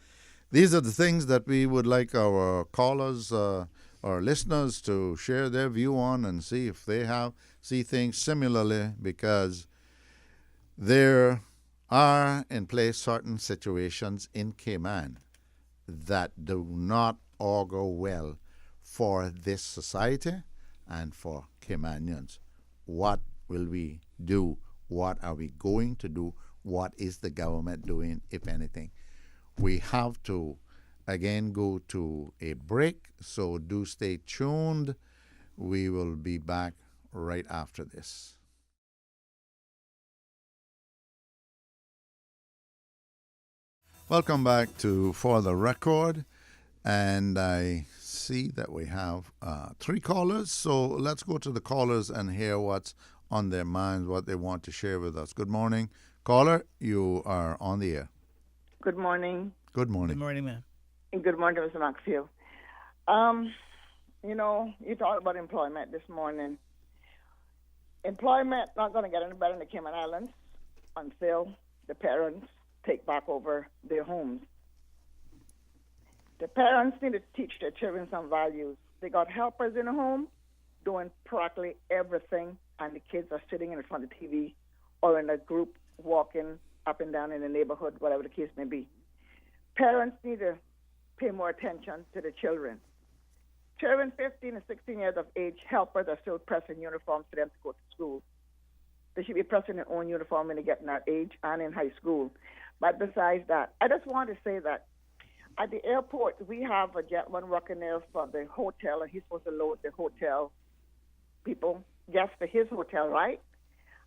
these are the things that we would like our callers, our listeners, to share their view on and see if they see things similarly, because there are in place certain situations in Cayman that do not augur well for this society and for Caymanians. What will we do? What are we going to do? What is the government doing, if anything? We have to, again, go to a break, so do stay tuned. We will be back right after this. Welcome back to For the Record, and I see that we have 3 callers, so let's go to the callers and hear what's on their minds, what they want to share with us. Good morning. Caller, you are on the air. Good morning. Good morning. Good morning, ma'am. And good morning, Mr. Maxfield. You talked about employment this morning. Employment not going to get any better in the Cayman Islands until the parents take back over their homes. The parents need to teach their children some values. They got helpers in the home doing practically everything, and the kids are sitting in front of the TV or in a group walking up and down in the neighborhood, whatever the case may be. Parents need to pay more attention to the children. Children 15 and 16 years of age, helpers are still pressing uniforms for them to go to school. They should be pressing their own uniform when they get in that age and in high school. But besides that, I just want to say that at the airport, we have a gentleman working there for the hotel, and he's supposed to load the hotel guests for his hotel, right?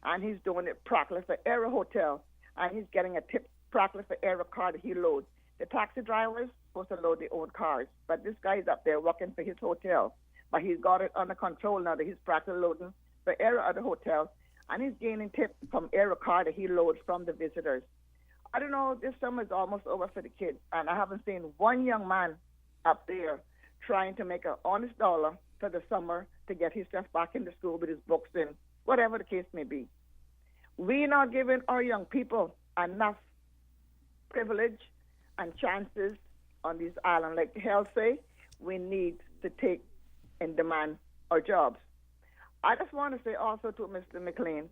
And he's doing it practically for every hotel, and he's getting a tip practically for every car that he loads. The taxi drivers supposed to load their own cars, but this guy's up there working for his hotel. But he's got it under control now that he's practically loading for every other hotel, and he's gaining tips from every car that he loads from the visitors. I don't know, this summer is almost over for the kids, and I haven't seen one young man up there trying to make an honest dollar for the summer to get himself back into school with his books and whatever the case may be. We're not giving our young people enough privilege and chances on these islands. Like Hell say, we need to take and demand our jobs. I just want to say also to Mr. McLean,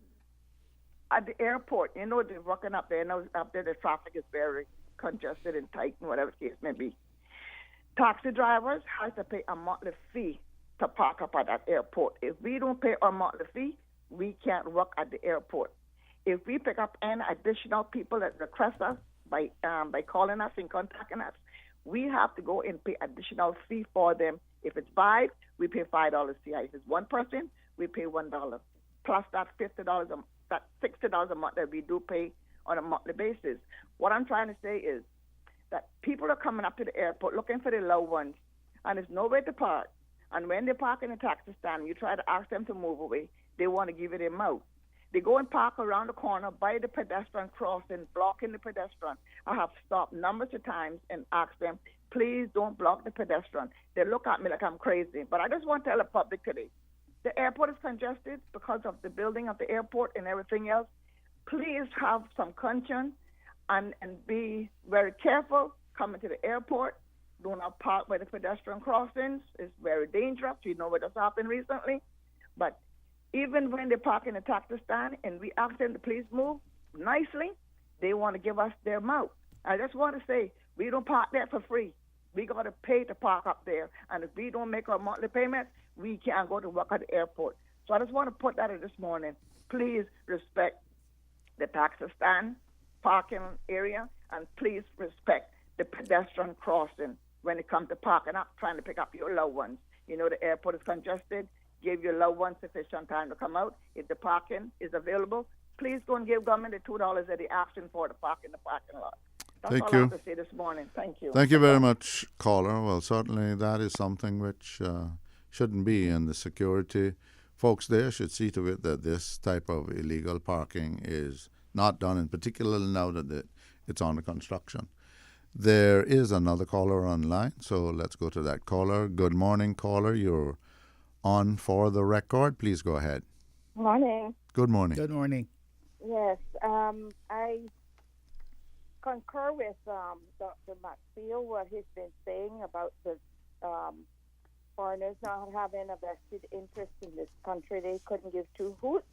at the airport, they're working up there. Up there, the traffic is very congested and tight and whatever the case may be. Taxi drivers have to pay a monthly fee to park up at that airport. If we don't pay our monthly fee, we can't work at the airport. If we pick up any additional people that request us by calling us and contacting us, we have to go and pay additional fee for them. If it's 5, we pay $5 CI. If it's one person, we pay $1. Plus that $50 that $60 a month that we do pay on a monthly basis. What I'm trying to say is that people are coming up to the airport looking for their loved ones, and there's nowhere to park. And when they park in a taxi stand, you try to ask them to move away, they want to give you their mouth. They go and park around the corner by the pedestrian crossing, blocking the pedestrian. I have stopped numbers of times and asked them, please don't block the pedestrian. They look at me like I'm crazy. But I just want to tell the public today, the airport is congested because of the building of the airport and everything else. Please have some conscience and be very careful coming to the airport. Do not park by the pedestrian crossings. It's very dangerous. You know what has happened recently. But even when they park in a taxi stand and we ask them to please move nicely, they want to give us their mouth. I just want to say, we don't park there for free. We got to pay to park up there. And if we don't make our monthly payments, we can't go to work at the airport. So I just want to put that in this morning. Please respect the taxi stand, parking area, and please respect the pedestrian crossing when it comes to parking up, trying to pick up your loved ones. You know the airport is congested. Give your loved ones sufficient time to come out. If the parking is available, please go and give government the $2 that they're asking for to park in the parking lot. That's all I have to say this morning. Thank you. Thank you very much, caller. Well, certainly that is something which shouldn't be, and the security folks there should see to it that this type of illegal parking is not done, and particularly now that it's under construction. There is another caller online, so let's go to that caller. Good morning, caller. You're on for the record. Please go ahead. Morning. Good morning. Good morning. Yes, I concur with Dr. Maxfield, what he's been saying about the foreigners not having a vested interest in this country. They couldn't give two hoots,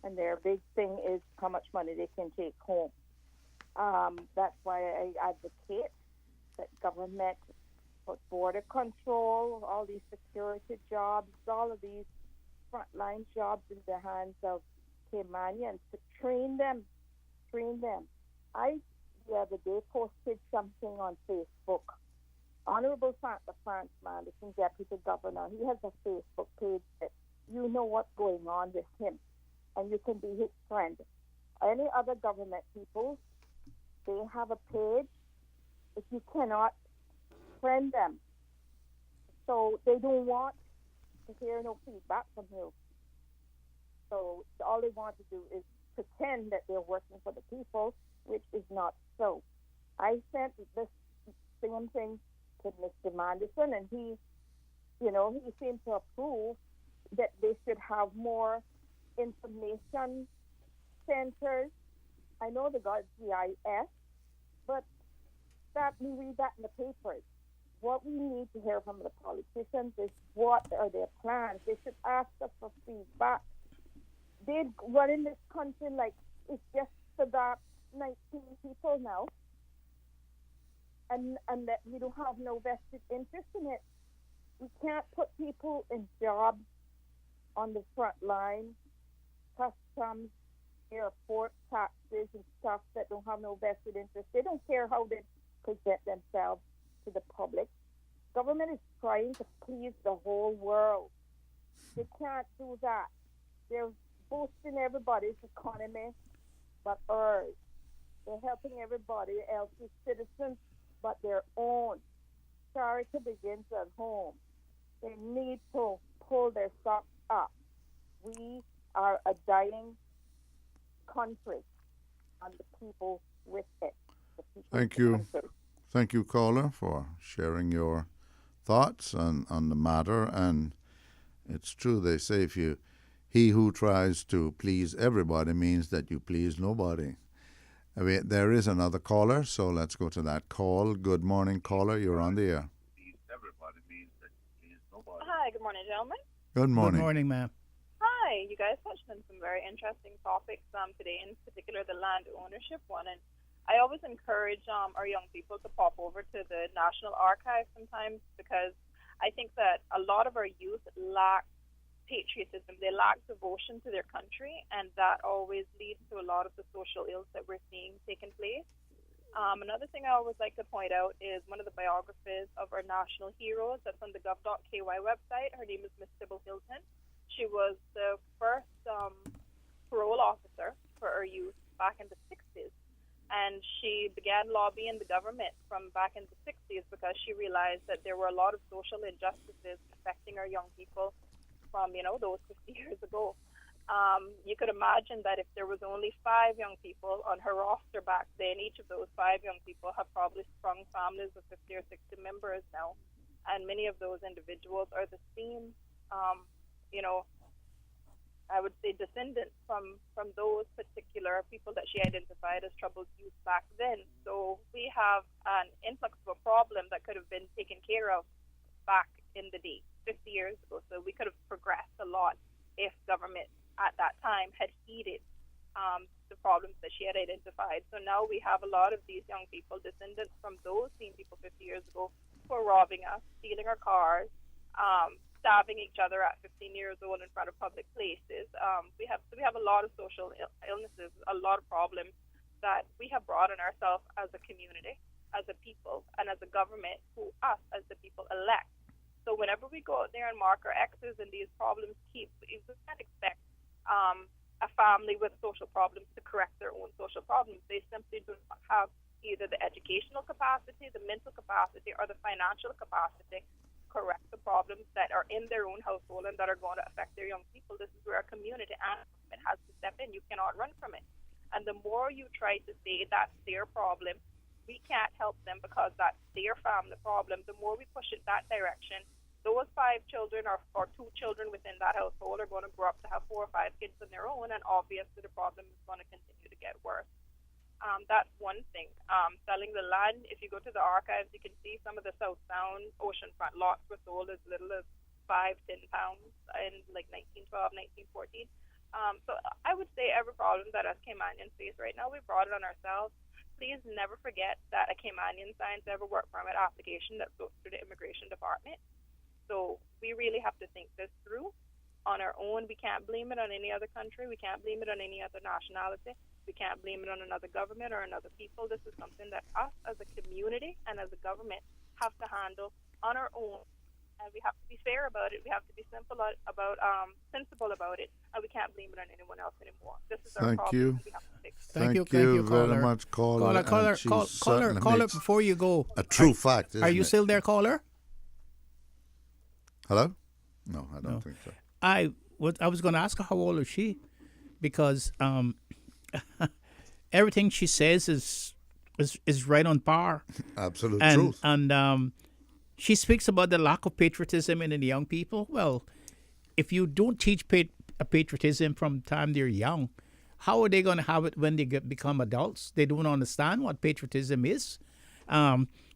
and their big thing is how much money they can take home. That's why I advocate that government put border control, all these security jobs, all of these frontline jobs in the hands of Caymanians to train them. I, the other day, posted something on Facebook. Honorable Santa France Madison, Deputy Governor, he has a Facebook page that you know what's going on with him, and you can be his friend. Any other government people, they have a page. If you cannot, friend them. So they don't want to hear no feedback from you. So all they want to do is pretend that they're working for the people, which is not so. I sent this same thing to Mr. Manderson, and he seemed to approve that they should have more information centers. I know they got GIS, but we read that in the papers. What we need to hear from the politicians is what are their plans. They should ask us for feedback. They run in this country like it's just about 19 people now, and that we don't have no vested interest in it. We can't put people in jobs on the front line, customs, airport, taxes, and stuff that don't have no vested interest. They don't care how they present themselves to the public. Government is trying to please the whole world. They can't do that. They're boosting everybody's economy but ours. They're helping everybody else's citizens but their own. Charity begins at home. They need to pull their socks up. We are a dying country, and the people with it. Thank you. Thank you, caller, for sharing your thoughts on the matter. And it's true, they say he who tries to please everybody means that you please nobody. I mean, there is another caller, so let's go to that call. Good morning, caller. You're on the air. Hi, good morning, gentlemen. Good morning. Good morning, ma'am. Hi, you guys touched on some very interesting topics today, in particular the land ownership one. And I always encourage our young people to pop over to the National Archives sometimes, because I think that a lot of our youth lack patriotism. They lack devotion to their country, and that always leads to a lot of the social ills that we're seeing taking place. Another thing I always like to point out is one of the biographies of our national heroes that's on the gov.ky website. Her name is Miss Sybil Hilton. She was the first parole officer for our youth back in the 60s. And she began lobbying the government from back in the 60s because she realized that there were a lot of social injustices affecting our young people from, those 50 years ago. You could imagine that if there was only 5 young people on her roster back then, each of those 5 young people have probably sprung families of 50 or 60 members now. And many of those individuals are the same, I would say descendants from those particular people that she identified as troubled youth back then. So we have an influx of a problem that could have been taken care of back in the day, 50 years ago. So we could have progressed a lot if government at that time had heeded the problems that she had identified. So now we have a lot of these young people, descendants from those same people 50 years ago, who are robbing us, stealing our cars, stabbing each other at 15 years old in front of public places. We have a lot of social illnesses, a lot of problems that we have brought on ourselves as a community, as a people, and as a government who us as the people elect. So whenever we go out there and mark our X's and these problems we can't expect a family with social problems to correct their own social problems. They simply do not have either the educational capacity, the mental capacity, or the financial capacity correct the problems that are in their own household and that are going to affect their young people, this is where a community and it has to step in. You cannot run from it. And the more you try to say that's their problem, we can't help them because that's their family problem, the more we push it that direction, those 5 children or 2 children within that household are going to grow up to have 4 or 5 kids of their own, and obviously the problem is going to continue to get worse. That's one thing. Selling the land, if you go to the archives, you can see some of the South Sound oceanfront lots were sold as little as £5-10 in like 1912, 1914. So I would say every problem that us Caymanians face right now, we brought it on ourselves. Please never forget that a Caymanian signs every work permit application that goes through the immigration department. So we really have to think this through on our own. We can't blame it on any other country. We can't blame it on any other nationality. We can't blame it on another government or another people. This is something that us as a community and as a government have to handle on our own. And we have to be fair about it. We have to be sensible about it. And we can't blame it on anyone else anymore. This is our problem. And we have to fix it. Thank you very much, caller. Caller, before you go. A true fact, isn't Are you it? still there, caller? Hello? No, I don't think so. I was going to ask her how old is she, because everything she says is right on par. Absolute and, truth. And she speaks about the lack of patriotism in the young people. Well, if you don't teach patriotism from the time they're young, how are they going to have it when they become adults? They don't understand what patriotism is.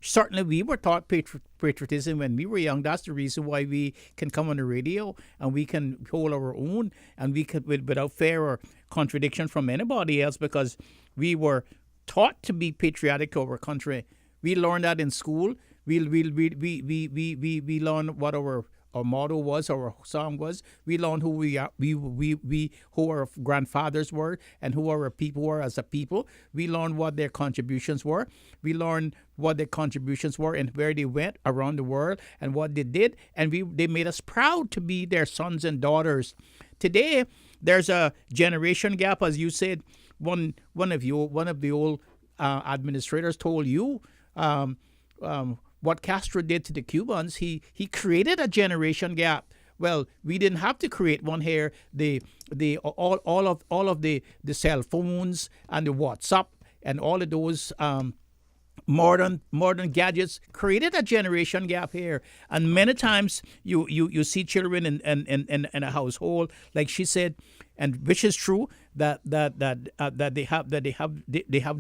Certainly, we were taught patriotism when we were young. That's the reason why we can come on the radio and we can hold our own, and we could without fear or contradiction from anybody else, because we were taught to be patriotic to our country. We learned that in school. We learned what our motto was, our song was. We learned who we are, who our grandfathers were, and who our people were as a people. We learned what their contributions were. We learned what their contributions were and where they went around the world and what they did, and they made us proud to be their sons and daughters. Today, there's a generation gap, as you said. One of the old administrators told you. What Castro did to the Cubans, he created a generation gap. Well, we didn't have to create one here. All of the cell phones and the WhatsApp and all of those modern gadgets created a generation gap here. And many times you see children in a household, like she said, and which is true, that they have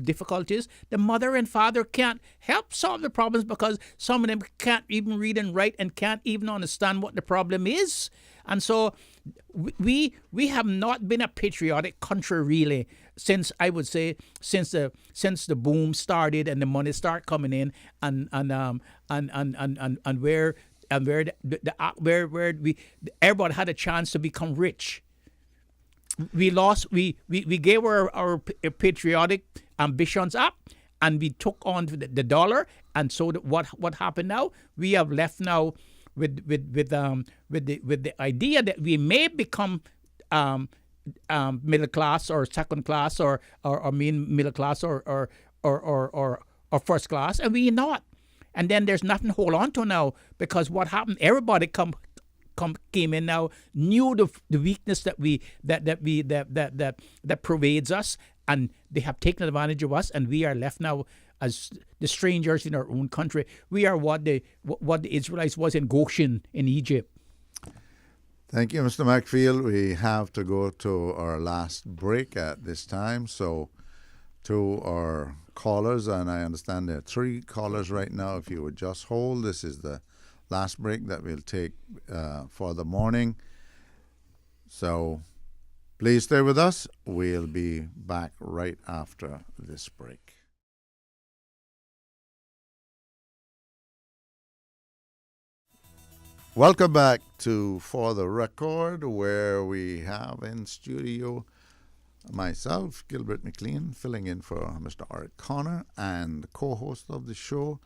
difficulties. The mother and father can't help solve the problems because some of them can't even read and write and can't even understand what the problem is. And so we have not been a patriotic country really since, I would say, since the boom started and the money started coming in, and where everybody had a chance to become rich. We gave our patriotic ambitions up, and we took on the dollar. And so what happened now? We have left now with the idea that we may become middle class or second class or middle class or first class, and we're not. And then there's nothing to hold on to now, because what happened? Everybody came in now, knew the weakness that pervades us, and they have taken advantage of us, and we are left now as the strangers in our own country. We are what the Israelites was in Goshen in Egypt. Thank you, Mr. McField. We have to go to our last break at this time. So to our callers, and I understand there are 3 callers right now. If you would just hold, this is the last break that we'll take for the morning. So please stay with us. We'll be back right after this break. Welcome back to For the Record, where we have in studio myself, Gilbert McLean, filling in for Mr. Art Connor, and co-host of the show,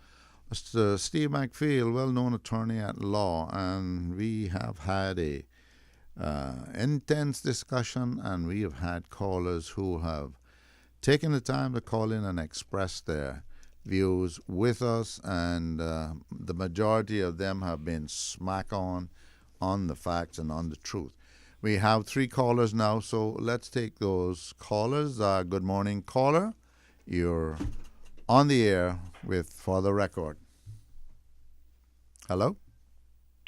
Mr. Steve McField, well-known attorney at law. And we have had a intense discussion, and we have had callers who have taken the time to call in and express their views with us, and the majority of them have been smack on the facts and on the truth. We have 3 callers now, so let's take those callers. Good morning, caller. You're on the air with For the Record. Hello?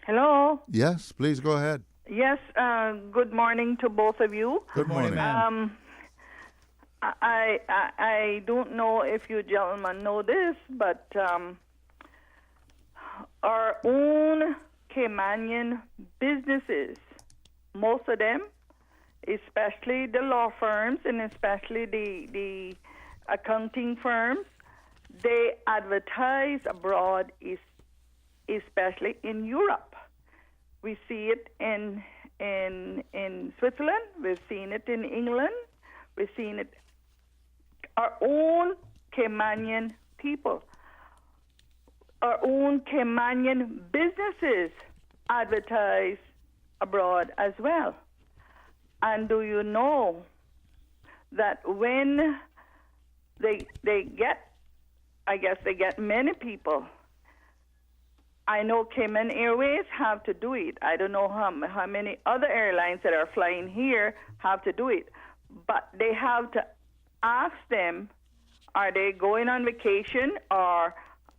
Hello. Yes, please go ahead. Yes, good morning to both of you. Good morning. ma'am. I don't know if you gentlemen know this, but our own Caymanian businesses, most of them, especially the law firms and especially the accounting firms, they advertise abroad, especially in Europe. We see it in Switzerland. We've seen it in England. We've seen it. Our own Caymanian people, our own Caymanian businesses advertise abroad as well. And do you know that when they get, I guess they get many people. I know Cayman Airways have to do it. I don't know how many other airlines that are flying here have to do it. But they have to ask them, are they going on vacation or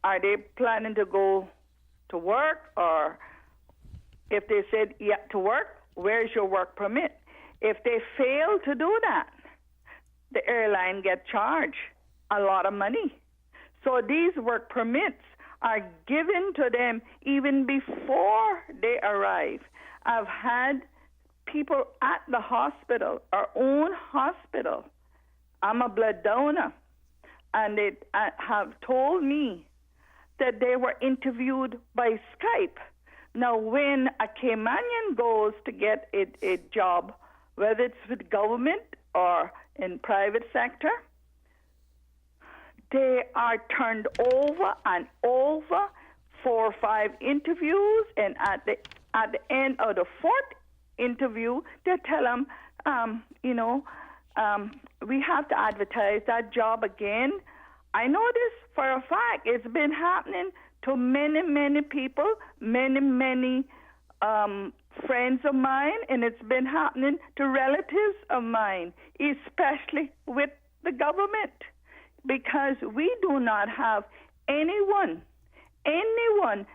are they planning to go to work? Or if they said, yeah, to work, where's your work permit? If they fail to do that, the airline gets charged a lot of money. So these work permits are given to them even before they arrive. I've had people at the hospital, our own hospital. I'm a blood donor, and they have told me that they were interviewed by Skype. Now, when a Caymanian goes to get a job, whether it's with government or in private sector, they are turned over and over 4 or 5 interviews, and at the end of the 4th interview, they tell them, we have to advertise that job again. I know this for a fact. It's been happening to many, many people, many friends of mine, and it's been happening to relatives of mine, especially with the government, because we do not have anyone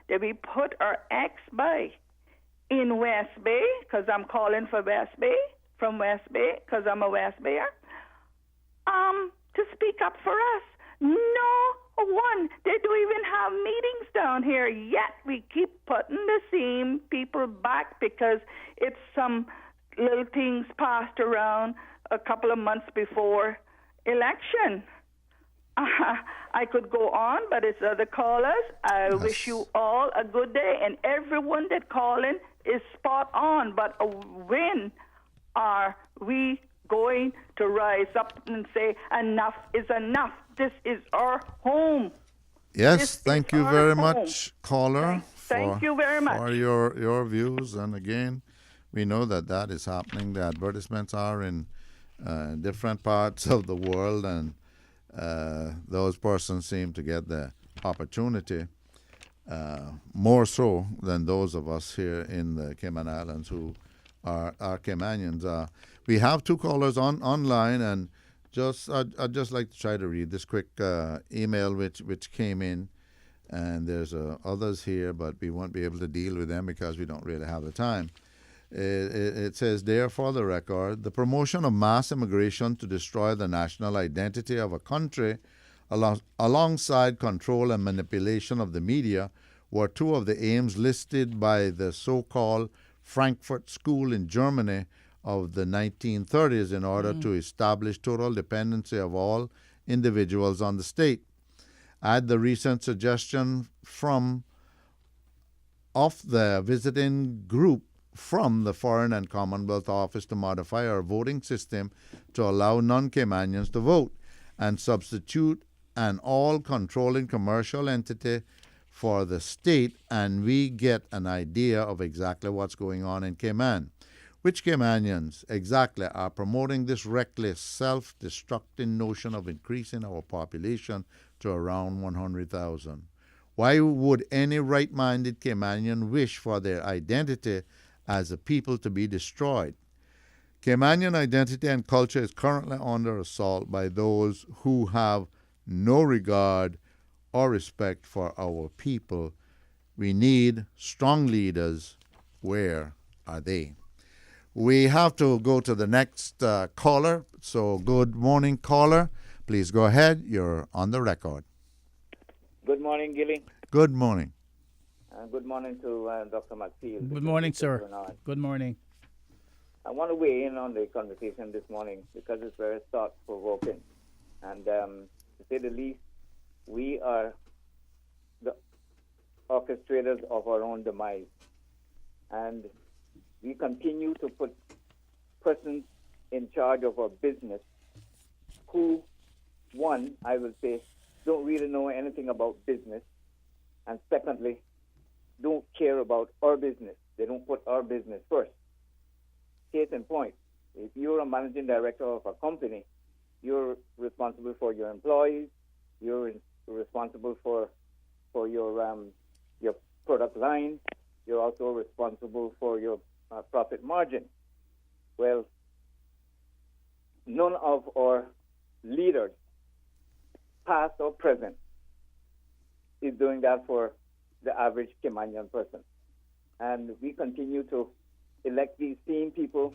that we put our ex by in West Bay, because I'm calling for West Bay, from West Bay, because I'm a West Bayer, to speak up for us. No one. They don't even have meetings down here yet. We keep putting the same people back because it's some little things passed around a couple of months before election. I could go on, but it's other callers. I wish you all a good day, and everyone that calling is spot on. But when are we going to rise up and say enough is enough? This is our home. Yes, thank you very much, caller. Thank you very much for your views. And again, we know that is happening. The advertisements are in different parts of the world, and those persons seem to get the opportunity more so than those of us here in the Cayman Islands who are Caymanians. We have 2 callers online, and I'd just like to try to read this quick email which came in, and there's others here, but we won't be able to deal with them because we don't really have the time. It says, "Dear For the Record, the promotion of mass immigration to destroy the national identity of a country alongside control and manipulation of the media were 2 of the aims listed by the so-called Frankfurt School in Germany of the 1930s in order to establish total dependency of all individuals on the state. Add the recent suggestion of the visiting group from the Foreign and Commonwealth Office to modify our voting system to allow non-Caymanians to vote and substitute an all-controlling commercial entity for the state, and we get an idea of exactly what's going on in Cayman. Which Caymanians exactly are promoting this reckless, self-destructing notion of increasing our population to around 100,000? Why would any right-minded Caymanian wish for their identity as a people to be destroyed? Caymanian identity and culture is currently under assault by those who have no regard or respect for our people. We need strong leaders. Where are they? We have to go to the next caller. So, good morning, caller. Please go ahead. You're on the record. Good morning, Gilly. Good morning. Good morning to Dr. McField. Good morning, sir. Good morning. I want to weigh in on the conversation this morning because it's very thought-provoking. And to say the least, we are the orchestrators of our own demise. And we continue to put persons in charge of our business who, one, I will say, don't really know anything about business. And secondly, don't care about our business. They don't put our business first. Case in point, if you're a managing director of a company, you're responsible for your employees, you're responsible for your product line, you're also responsible for your profit margin. Well, none of our leaders, past or present, is doing that for the average Caymanian person. And we continue to elect these same people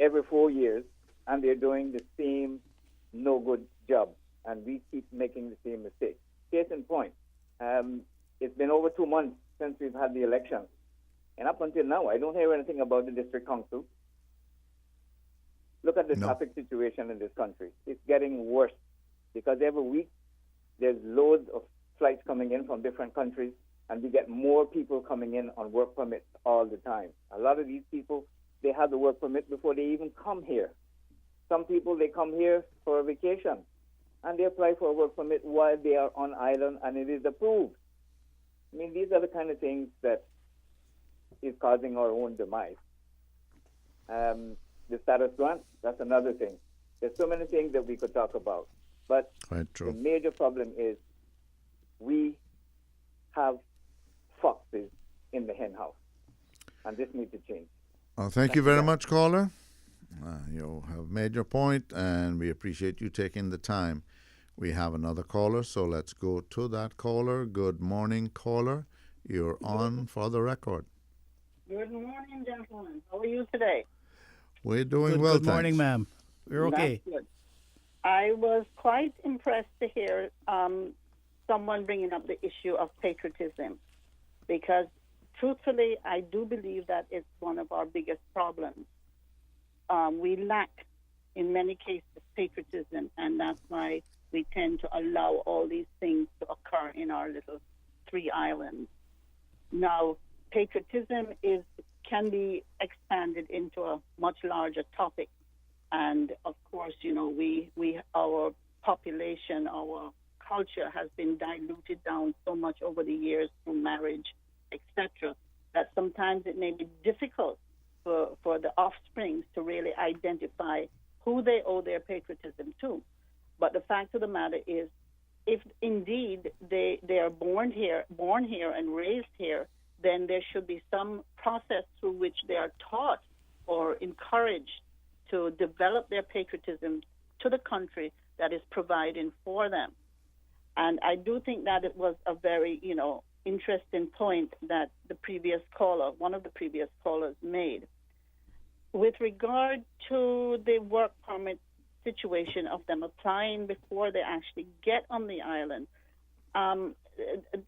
every 4 years, and they're doing the same no-good job, and we keep making the same mistake. Case in point, it's been over 2 months since we've had the election, and up until now, I don't hear anything about the district council. Look at the traffic situation in this country. It's getting worse because every week there's loads of flights coming in from different countries, and we get more people coming in on work permits all the time. A lot of these people, they have the work permit before they even come here. Some people, they come here for a vacation, and they apply for a work permit while they are on island, and it is approved. I mean, these are the kind of things that is causing our own demise. The status grant, that's another thing. There's so many things that we could talk about. But the major problem is we have foxes in the hen house, and this needs to change. Well, thank you very much, caller. You have made your point, and we appreciate you taking the time. We have another caller, so let's go to that caller. Good morning, caller. You're on for the record. Good morning, gentlemen. How are you today? We're doing well, Good morning, ma'am. We're okay. That's good. I was quite impressed to hear someone bringing up the issue of patriotism, because truthfully, I do believe that it's one of our biggest problems. We lack, in many cases, patriotism, and that's why we tend to allow all these things to occur in our little 3 islands. Now, patriotism can be expanded into a much larger topic, and of course, you know, our population, our culture has been diluted down so much over the years through marriage, etc., that sometimes it may be difficult for the offsprings to really identify who they owe their patriotism to. But the fact of the matter is, if indeed they are born here and raised here, then there should be some process through which they are taught or encouraged to develop their patriotism to the country that is providing for them. And I do think that it was a very, interesting point that one of the previous callers made. With regard to the work permit situation of them applying before they actually get on the island,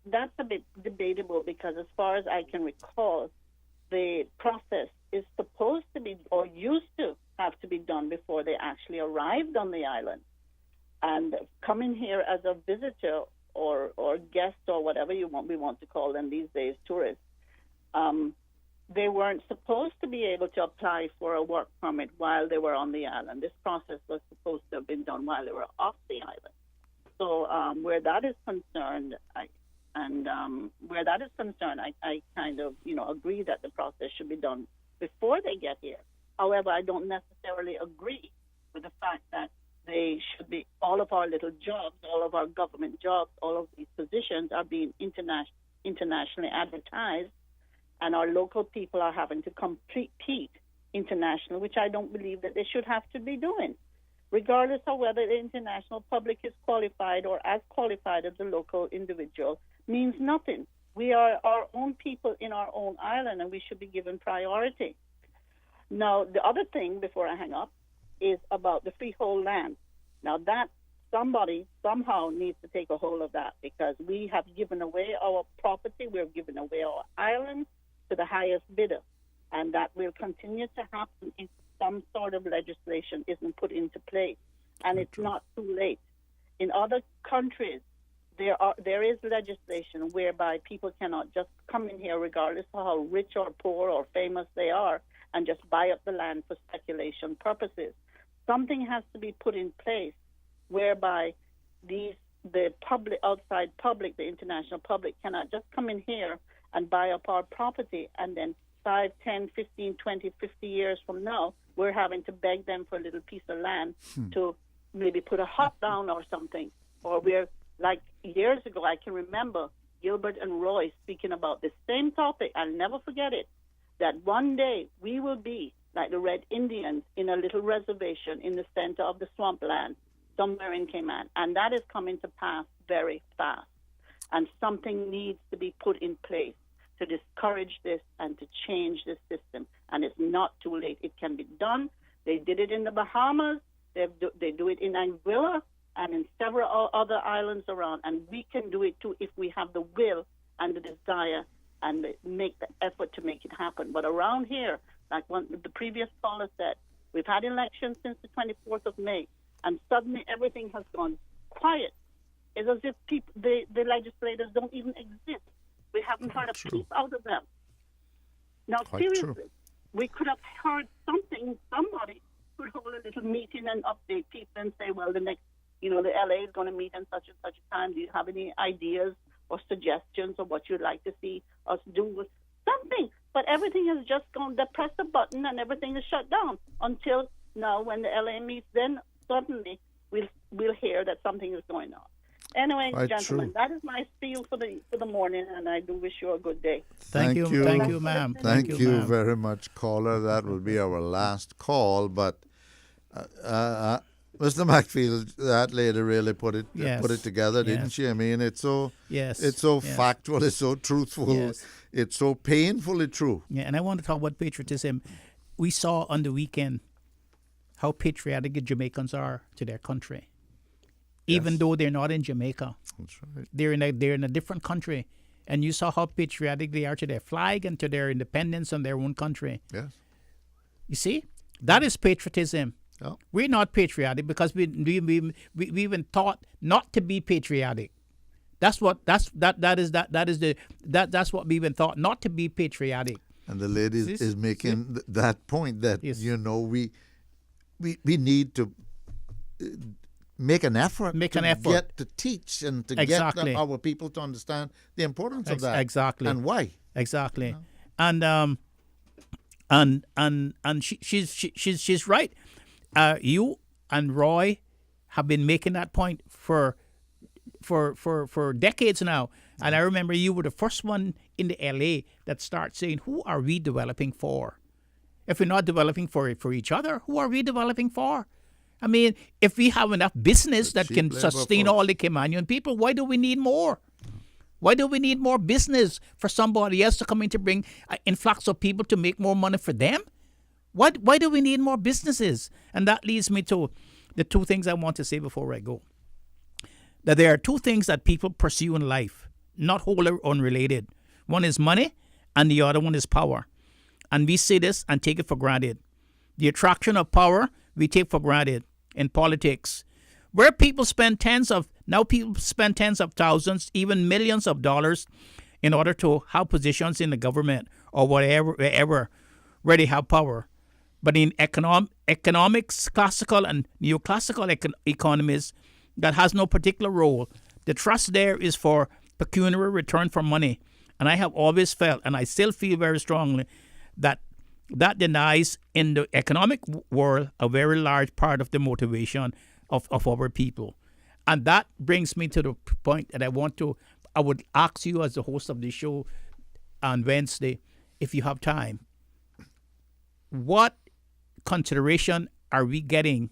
that's a bit debatable, because as far as I can recall, the process is supposed to be, or used to have to be done before they actually arrived on the island. And coming here as a visitor or guest or whatever we want to call them these days, tourists, they weren't supposed to be able to apply for a work permit while they were on the island. This process was supposed to have been done while they were off the island. So where that is concerned, I kind of, agree that the process should be done before they get here. However, I don't necessarily agree with the fact that they should be, all of our little jobs, all of our government jobs, all of these positions are being internationally advertised, and our local people are having to compete internationally, which I don't believe that they should have to be doing, regardless of whether the international public is qualified or as qualified as the local individual, means nothing. We are our own people in our own island, and we should be given priority. Now, the other thing, before I hang up, is about the freehold land. Now, that somebody somehow needs to take a hold of that, because we have given away our property, we've given away our island to the highest bidder, and that will continue to happen if some sort of legislation isn't put into place, and it's not too late. In other countries, there is legislation whereby people cannot just come in here regardless of how rich or poor or famous they are and just buy up the land for speculation purposes. Something has to be put in place whereby the public, outside public, the international public, cannot just come in here and buy up our property, and then 5, 10, 15, 20, 50 years from now, we're having to beg them for a little piece of land to maybe put a hut down or something. Or we're, like years ago, I can remember Gilbert and Roy speaking about the same topic. I'll never forget it, that one day we will be like the Red Indians in a little reservation in the center of the swampland somewhere in Cayman. And that is coming to pass very fast. And something needs to be put in place to discourage this and to change this system. And it's not too late. It can be done. They did it in the Bahamas. They do it in Anguilla and in several other islands around. And we can do it too if we have the will and the desire and make the effort to make it happen. But around here, like the previous caller said, we've had elections since the 24th of May, and suddenly everything has gone quiet. It's as if the legislators don't even exist. We haven't heard a peep out of them. Now, seriously, we could have heard something. Somebody could hold a little meeting and update people and say, well, the next, the LA is going to meet in such and such a time. Do you have any ideas or suggestions of what you'd like to see us do with something? But everything has just gone, they press the button and everything is shut down until now when the LA meets. Then suddenly we'll hear that something is going on. Anyway, gentlemen, that is my spiel for the morning, and I do wish you a good day. Thank you, ma'am. Thank you very much, caller. That will be our last call. But Mr. Macfield, that lady really put it together, didn't she? I mean, it's so factual, it's so truthful, it's so painfully true. Yeah, and I want to talk about patriotism. We saw on the weekend how patriotic the Jamaicans are to their country. Even though they're not in Jamaica. That's right. They're in a different country. And you saw how patriotic they are to their flag and to their independence and their own country. Yes. You see? That is patriotism. Oh. We're not patriotic because we've been taught not to be patriotic. That's what we've been taught, not to be patriotic. And the lady is making that point that we need to make an effort get to teach and to get our people to understand the importance of that. Exactly. And why. Exactly. And she's right. You and Roy have been making that point for decades now. And I remember you were the first one in the LA that started saying, who are we developing for? If we're not developing for each other, who are we developing for? I mean, if we have enough business that can sustain all the Caymanian people, why do we need more? Why do we need more business for somebody else to come in to bring an influx of people to make more money for them? Why do we need more businesses? And that leads me to the two things I want to say before I go. That there are two things that people pursue in life, not wholly unrelated. One is money and the other one is power. And we say this and take it for granted. The attraction of power we take for granted in politics, where people spend tens of thousands, even millions of dollars in order to have positions in the government or wherever where they have power. But in economics, classical and neoclassical economies, that has no particular role. The trust there is for pecuniary return for money. And I have always felt, and I still feel very strongly, that that denies in the economic world a very large part of the motivation of our people. And that brings me to the point that I would ask you as the host of the show on Wednesday, if you have time, what consideration are we getting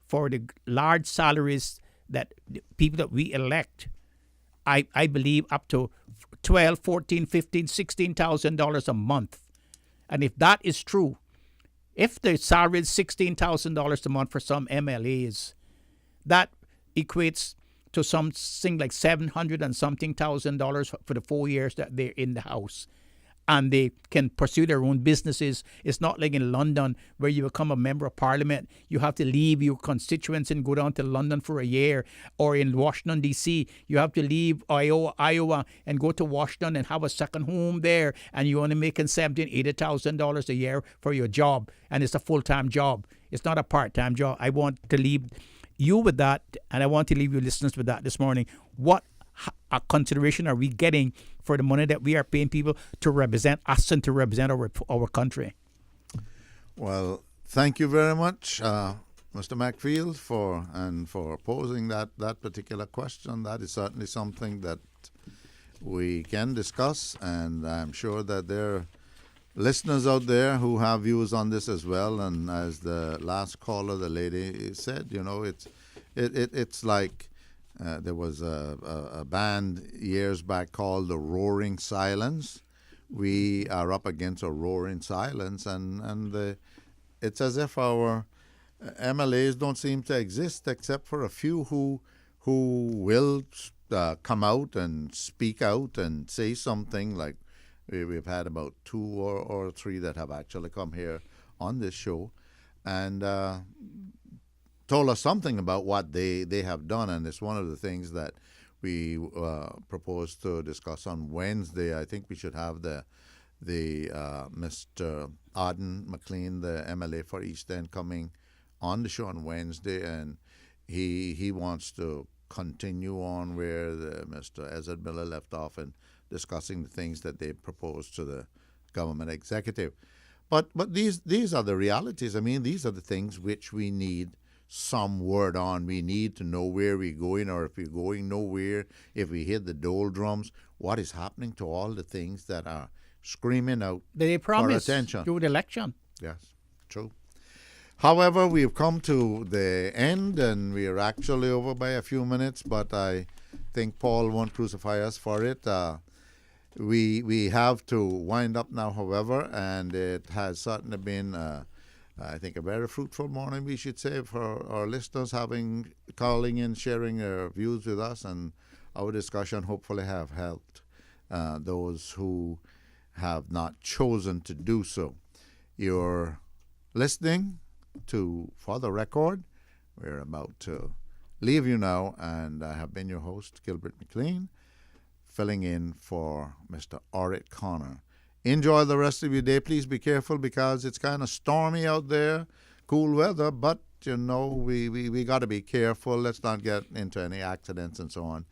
for the large salaries that the people that we elect? I believe up to $12, $14, $15, $16,000 a month. And if that is true, if the salary is $16,000 a month for some MLAs, that equates to something like $700 and something thousand dollars for the 4 years that they're in the house. And they can pursue their own businesses. It's not like in London where you become a member of parliament. You have to leave your constituents and go down to London for a year. Or in Washington, D.C., you have to leave Iowa and go to Washington and have a second home there. And you're only making $70,000, $80,000 a year for your job. And it's a full-time job. It's not a part-time job. I want to leave you with that, and I want to leave your listeners with that this morning. What consideration are we getting for the money that we are paying people to represent us and to represent our country? Well, thank you very much, Mr. McField, for posing that particular question. That is certainly something that we can discuss, and I'm sure that there are listeners out there who have views on this as well. And as the last caller, the lady said, it's like there was a band years back called the Roaring Silence. We are up against a roaring silence, and it's as if our MLAs don't seem to exist except for a few who will come out and speak out and say something. Like we've had about 2 or 3 that have actually come here on this show and told us something about what they have done. And it's one of the things that we propose to discuss on Wednesday. I think we should have the Mr. Auden McLean, the MLA for East End, coming on the show on Wednesday, and he wants to continue on where Mr. Ezra Miller left off and discussing the things that they proposed to the government executive. But these are the realities. I mean, these are the things which we need some word on. We need to know where we're going, or if we're going nowhere, if we hit the doldrums, what is happening to all the things that are screaming out they promised for attention. Through the election. Yes, true. However, we've come to the end, and we are actually over by a few minutes, but I think Paul won't crucify us for it. We have to wind up now, however, and it has certainly been, I think, a very fruitful morning, we should say, for our listeners calling in, sharing their views with us, and our discussion hopefully have helped those who have not chosen to do so. You're listening to For the Record. We're about to leave you now, and I have been your host, Gilbert McLean, filling in for Mr. Orrit Connor. Enjoy the rest of your day. Please be careful because it's kind of stormy out there, cool weather, but we got to be careful. Let's not get into any accidents and so on.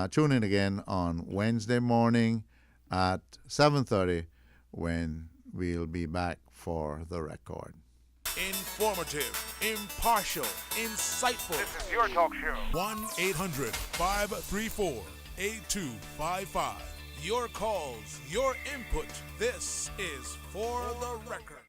Tune in again on Wednesday morning at 7:30 when we'll be back for The Record. Informative, impartial, insightful. This is your talk show. 1-800-534-8255. Your calls, your input. This is For the Record.